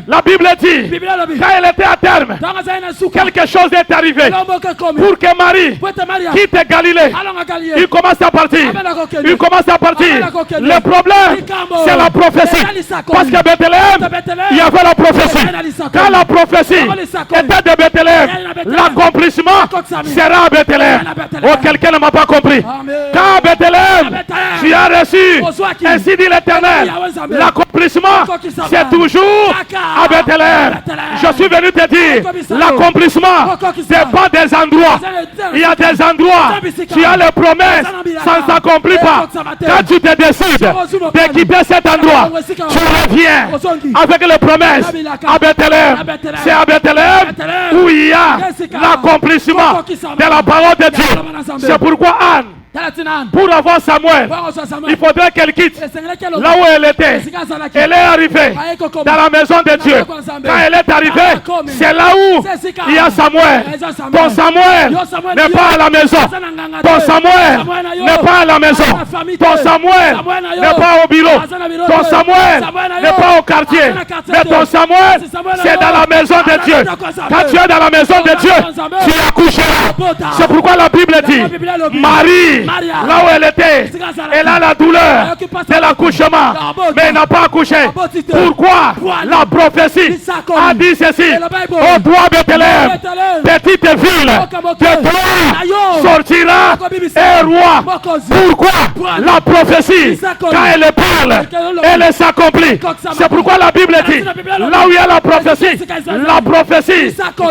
la Bible dit, quand elle était à terme, quelque chose est arrivé pour que Marie quitte Galilée. Il commence à partir. Il commence à partir. Le problème, c'est la prophétie. Parce que Bethléem, il y avait la prophétie. Quand la prophétie était de Bethléem, l'accomplissement sera à Bethléem. Oh, quelqu'un ne m'a pas compris. Quand Bethléem, tu as reçu, ainsi dit l'Éternel, l'accomplissement, c'est toujours à Bethléem. Je suis venu te dire, l'accomplissement, c'est pas des endroits. Il y a des endroits, tu as les promesses, ça ne s'accomplit pas. Quand tu te décides de quitter cet endroit, tu reviens avec les promesses à Bethléem. C'est à Bethléem où il y a l'accomplississement de la parole de Dieu. C'est pourquoi Anne, pour avoir Samuel, il faudrait qu'elle quitte là où elle était. Elle est arrivée dans la maison de Dieu. Quand elle est arrivée, c'est là où il y a Samuel. Ton Samuel n'est pas à la maison. Ton Samuel n'est pas à la maison. Ton Samuel n'est pas au bureau. Ton Samuel n'est pas au quartier. Mais ton Samuel, c'est dans la maison de Dieu. Quand tu es dans la maison de Dieu, tu accoucheras. C'est pourquoi la Bible dit, Marie, là où elle était, elle a la douleur de l'accouchement, mais elle n'a pas accouché. Pourquoi? La prophétie a dit ceci: oh toi Bethléem, petite ville, de toi sortira un roi. Pourquoi? La prophétie, quand elle parle, elle s'accomplit. C'est pourquoi la Bible dit, là où il y a la prophétie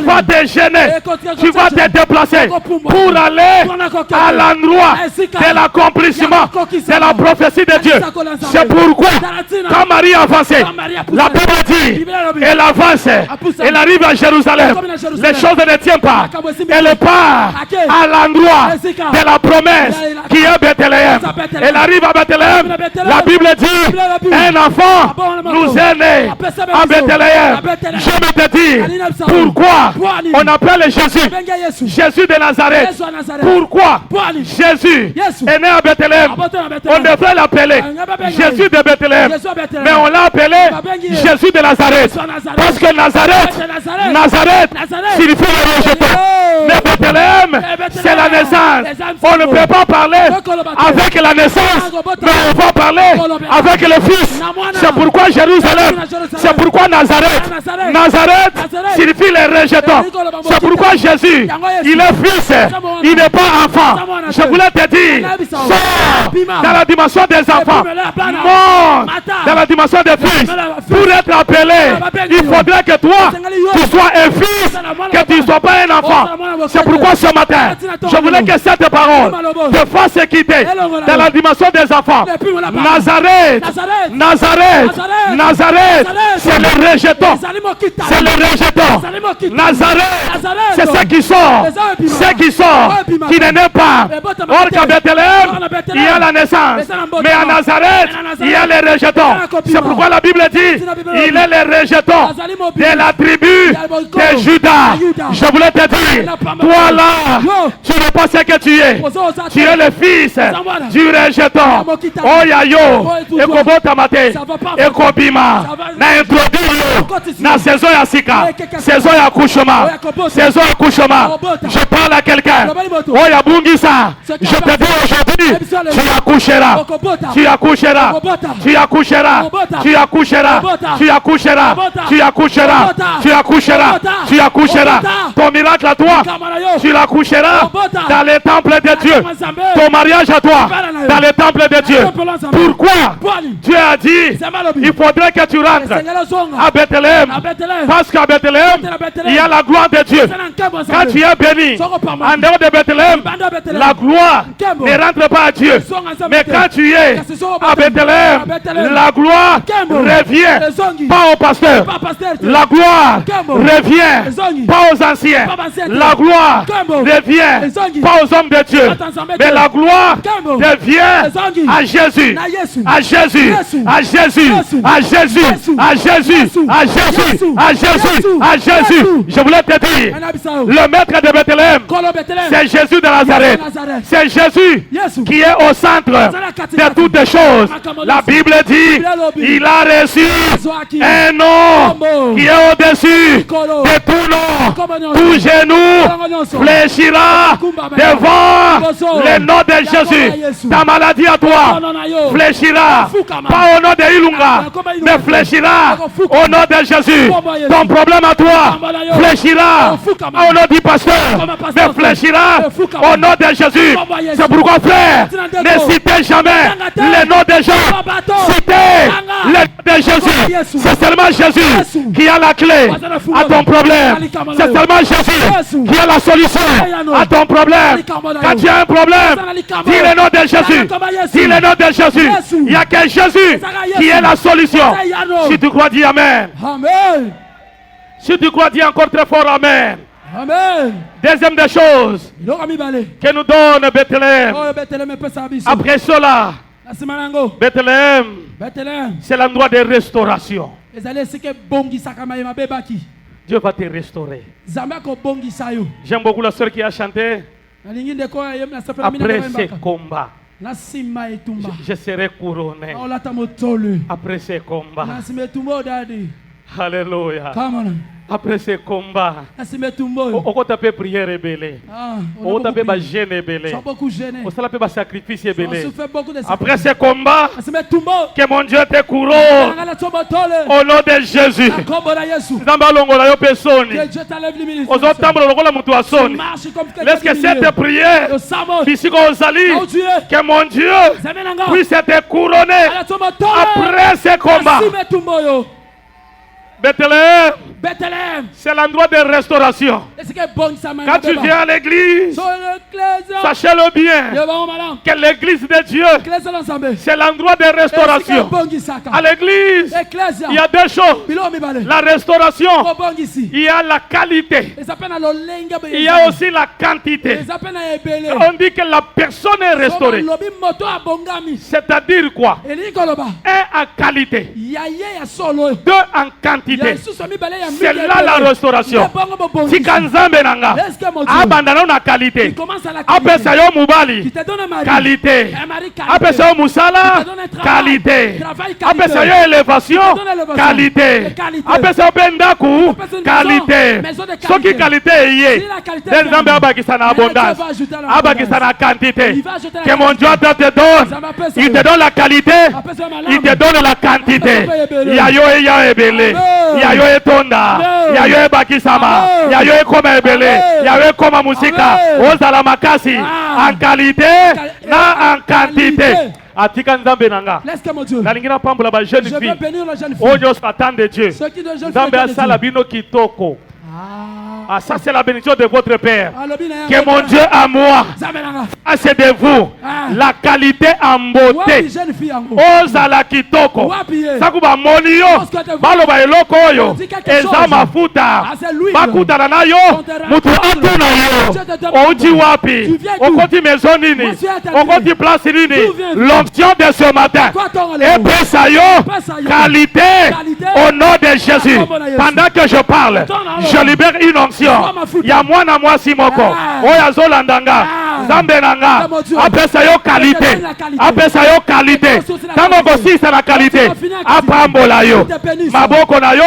va te gêner, tu vas te déplacer pour aller à l'endroit de l'accomplissement de la prophétie de Dieu. C'est pourquoi quand Marie avançait, la Bible dit, elle avance, elle arrive à Jérusalem, les choses ne tiennent pas, elle part à l'endroit de la promesse qui est Bethléem. Elle arrive à Bethléem, la Bible dit, un enfant nous est né à Bethléem. Je vais te dire pourquoi on appelle Jésus Jésus de Nazareth. Pourquoi Jésus est né à Bethléem? On devrait l'appeler Jésus de Bethléem, mais on l'a appelé Jésus de Nazareth parce que Nazareth signifie le rejeté. Mais Bethléem, c'est la naissance. On ne peut pas parler avec la naissance, mais on va parler avec le Fils. C'est pourquoi Jérusalem, c'est pourquoi Nazareth signifie les rejetons. C'est pourquoi Jésus, il est fils, il n'est pas enfant. Je voulais te dire, sors dans la dimension des enfants, monte dans la dimension des fils. Pour être appelé, il faudrait que toi, tu sois un fils, que tu ne sois pas un enfant. C'est pourquoi ce matin, je voulais que cette parole te fasse quitter dans la dimension des enfants. Nazareth, Nazareth, Nazareth, c'est le rejeton. C'est le rejeton. Nazareth, c'est ceux qui sortent, qui ne naissent pas. Or qu'à Bethléem, il y a la naissance. Mais à Nazareth, il y a les rejetons. C'est pourquoi la Bible dit, il est le rejeton de la tribu de Judas. Je voulais te dire, toi là, tu n'es pas ce que tu es. Tu es le fils du rejeton. Oh yayo, ekobota mate, ekobima, na introduire na saison ya sika, saison ya couchement, saison ya couchement. Je parle à quelqu'un. Oh ya bungisa, je te dis aujourd'hui, tu accoucheras, tu accoucheras, tu accoucheras, tu accoucheras, tu accoucheras, tu accoucheras, tu accoucheras, tu accoucheras. Ton miracle à toi, tu l'accoucheras dans les temples de Dieu. Ton mariage à toi, dans les temples de Dieu. Pourquoi Dieu a dit, il faudrait que tu rentres à Bethléem, parce qu'à Bethléem, il y a la gloire de Dieu. Quand tu es béni, en dehors de Bethléem, la gloire ne rentre pas à Dieu. Mais quand tu es à Bethléem, la gloire revient pas au pasteur. La gloire revient pas aux anciens. La gloire revient pas aux hommes de Dieu. Mais la gloire revient à Jésus. À Jésus. À Jésus. À Jésus. À Jésus. À Jésus. À Jésus. À Jésus. Je voulais te dire, le maître de Bethléem, c'est Jésus de Nazareth. C'est Jésus qui est au centre de toutes les choses. La Bible dit, il a reçu un nom qui est au-dessus de tout nom. Tout genou fléchira devant le nom de Jésus. Ta maladie à toi fléchira, pas au nom de Ilunga, mais fléchira au nom de Jésus. Ton problème à toi fléchira au nom du pasteur, mais fléchira au nom de Jésus. C'est pourquoi, frère, ne citez jamais le nom des gens, citez le nom de Jésus. C'est seulement Jésus qui a la clé à ton problème. C'est seulement Jésus qui a la solution à ton problème. Quand tu as un problème, dis le nom de Jésus. Dis le nom de Jésus. Il n'y a que Jésus qui est la solution. Si tu crois, dis Amen. Amen. Si tu crois, dis encore très fort Amen. Amen. Deuxième des choses que nous donne Bethléem. Après cela, Bethléem, c'est l'endroit de restauration. Dieu va te restaurer. J'aime beaucoup la sœur qui a chanté. Après ces combats, je serai couronné. Après ces combats. Alléluia. Après ces combats, on tape prière ébélée, on tape jeûne ébélé, on tape sacrifice ébélé. Après ces combats, que mon Dieu te couronne au nom de Jésus. Laisse que cette prière, que mon Dieu puisse te couronner après ces combats. Bethléem, c'est l'endroit de restauration. Quand tu viens à l'église, sachez-le bien que l'église de Dieu, c'est l'endroit de restauration. À l'église, il y a deux choses. La restauration, il y a la qualité. Il y a aussi la quantité. On dit que la personne est restaurée. C'est-à-dire quoi? Un en qualité, deux en quantité. C'est là la restauration. Si Kanzambe nanga abandana na qualité, apesa yo mubali qualité, apesa yo musala qualité, apesa yo élévation qualité, apesa yo bendaku qualité. Ce qui qualité yé, Nzambe abakisa na abondance, abakisa na quantité. Que mon Dieu te donne, il te donne la qualité, il te donne la quantité. Yayo e ya ebele. Yayo etonda, ya yo ebakisama, ya yo ekoma ebele, ya yo ekoma musika, ozala makasi, en qualité na en quantité. Atika nzambe nanga. Nalingina pambola ba jeune fille. Oyo s'attend de Dieu. Nzambe asala bino kitoko. Ah, ça c'est la bénédiction de votre Père. Que mon Dieu à moi, c'est de vous, la qualité en beauté. Ozala kitoko. Sakuba monio, baloba eloko oyo, eza mafuta. Bakuta na yo, mutu atuna yo. Oji wapi, okoti maison nini, okoti place nini. L'onction de ce matin, et yo, qualité au nom de Jésus. Pendant que je parle, je libère une onction. Ya mwana mwasi moko oya zolandanga nzambe nanga apesa yo qualité, apesa yo qualité. Tango kosisa na qualité apambola yo maboko na yo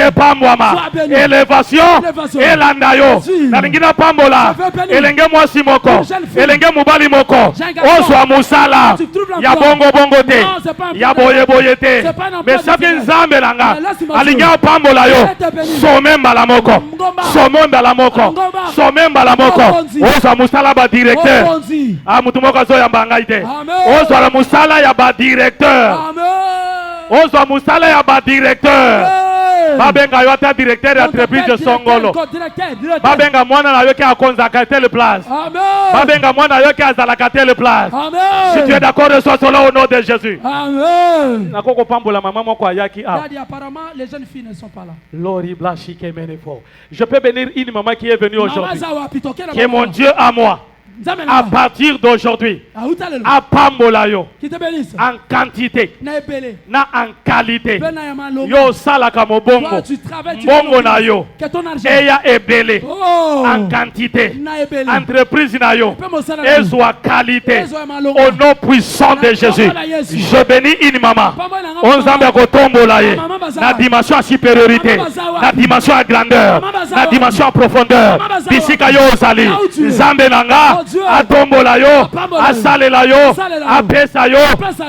epambwama elevation elanda yo nalingina pambola elenge mwasi moko elenge mobali moko ozwa musala ya bongo bongo te ya boye boye te mais sapi nzambe nanga alingi apambola yo somemba la moko somemba la moko somemba la moko ozwa musala ba directeur mutu moko azoyamba ngai te ozwa la musala ya ba directeur ozwa musala ya ba directeur babenga yo ata directeur ya entreprise songolo babenga mwana na yo ki akonzaka telle place babenga mwana yo ki azalaka telle place. Si tu es d'accord, reçois cela au nom de Jésus. Amen. Nakoko pambola mama moko ayaki a. Daddy, apparemment les jeunes filles ne sont pas là. Lori blashi kemenefo. Je peux bénir une maman qui est venue aujourd'hui. Qui est mon Dieu à moi. À partir d'aujourd'hui, à Pambolayo, en quantité, na en qualité, yo salaka mo bongo, bongo na yo, eya ebele, en quantité, entreprise na yo, ezwa qualité, au nom puissant de Jésus. Je bénis une maman, on zambe ko tombola ye, na dimension à supériorité, na dimension à grandeur, na dimension à profondeur, bisika yo ozali, zambe nanga, atombola yo, asalela yo, apesa yo,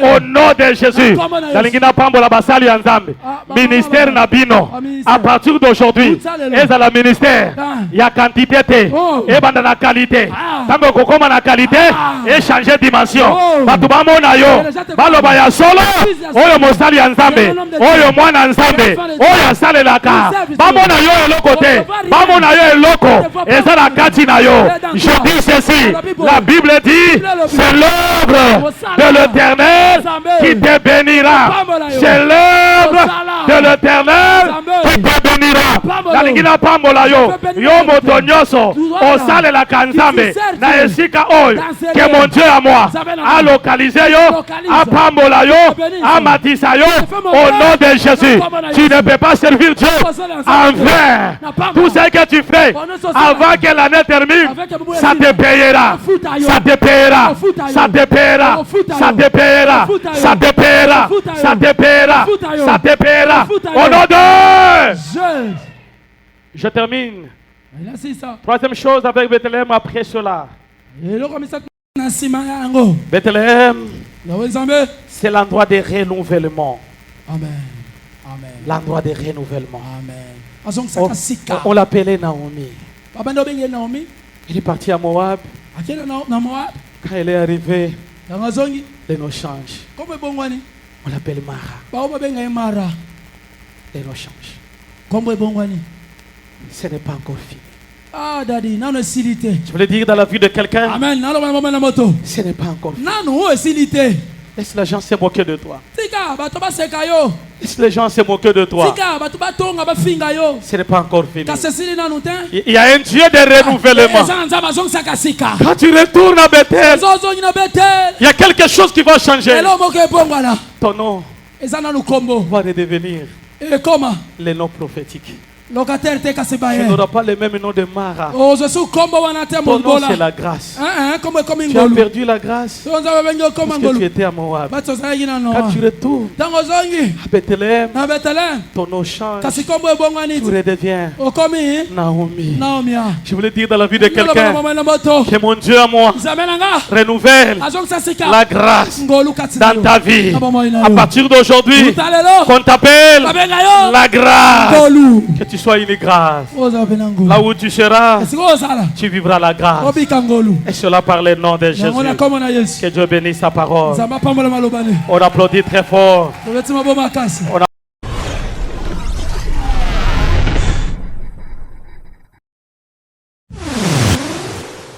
au nom de Jésus. Dalingina pambola basali ya nzambe. Ministère na bino, à partir d'aujourd'hui, eza la ministère, ya quantité te, ebanda na qualité. Tango kokoma na qualité, et changer dimension. Batu bamona yo, baloba ya solo, oyo mosali ya nzambe, oyo mwana nzambe, oyo asalelaka. Bamona yo eloko te, bamona yo eloko, eza la kati na yo. Je dis ceci, la Bible dit, c'est l'œuvre de l'Éternel qui te bénira. C'est l'œuvre de l'Éternel qui te bénira. Nalingina pambola yo, yo moto nyoso, osale la kanzambe, na esika oy, que mon Dieu à moi, a localisé yo, a pambola yo, a matisa yo, au nom de Jésus. Tu ne peux pas servir Dieu en vain. Tout ce que tu fais avant que l'année termine, ça te payera. Ça te paiera, ça te paiera, ça te paiera, ça te paiera, ça te paiera, ça te paiera. Au nom de... Je termine. Troisième chose avec Bethléem après cela. Bethléem, c'est l'endroit de renouvellement. Amen. Amen. L'endroit de renouvellement. Amen. On l'appelait Naomi. Il est parti à Moab. Quand elle est arrivée, les nos change. On l'appelle Mara. Les nos change. Ce n'est pas encore fini. Ah, Daddy, je voulais dire dans la vie de quelqu'un, ce n'est pas encore fini. Laisse les gens se moquer de toi. Laisse les gens se moquer de toi. Ce n'est pas encore fini. Il y a un Dieu de renouvellement. Quand tu retournes à Bethel, il y a quelque chose qui va changer. Ton nom va redevenir les noms prophétiques. Tu n'auras pas le même nom de Mara. Ton nom c'est la grâce. Tu as perdu la grâce parce que tu étais à Moab. Quand tu retournes à Bethléem, ton nom change. Tu redeviens Naomi. Je voulais dire dans la vie de quelqu'un que mon Dieu à moi renouvelle la grâce dans ta vie. À partir d'aujourd'hui, qu'on t'appelle la grâce. Que tu sois une grâce. Là où tu seras, tu vivras la grâce. Et cela par le nom de Jésus. Que Dieu bénisse sa parole. On applaudit très fort. On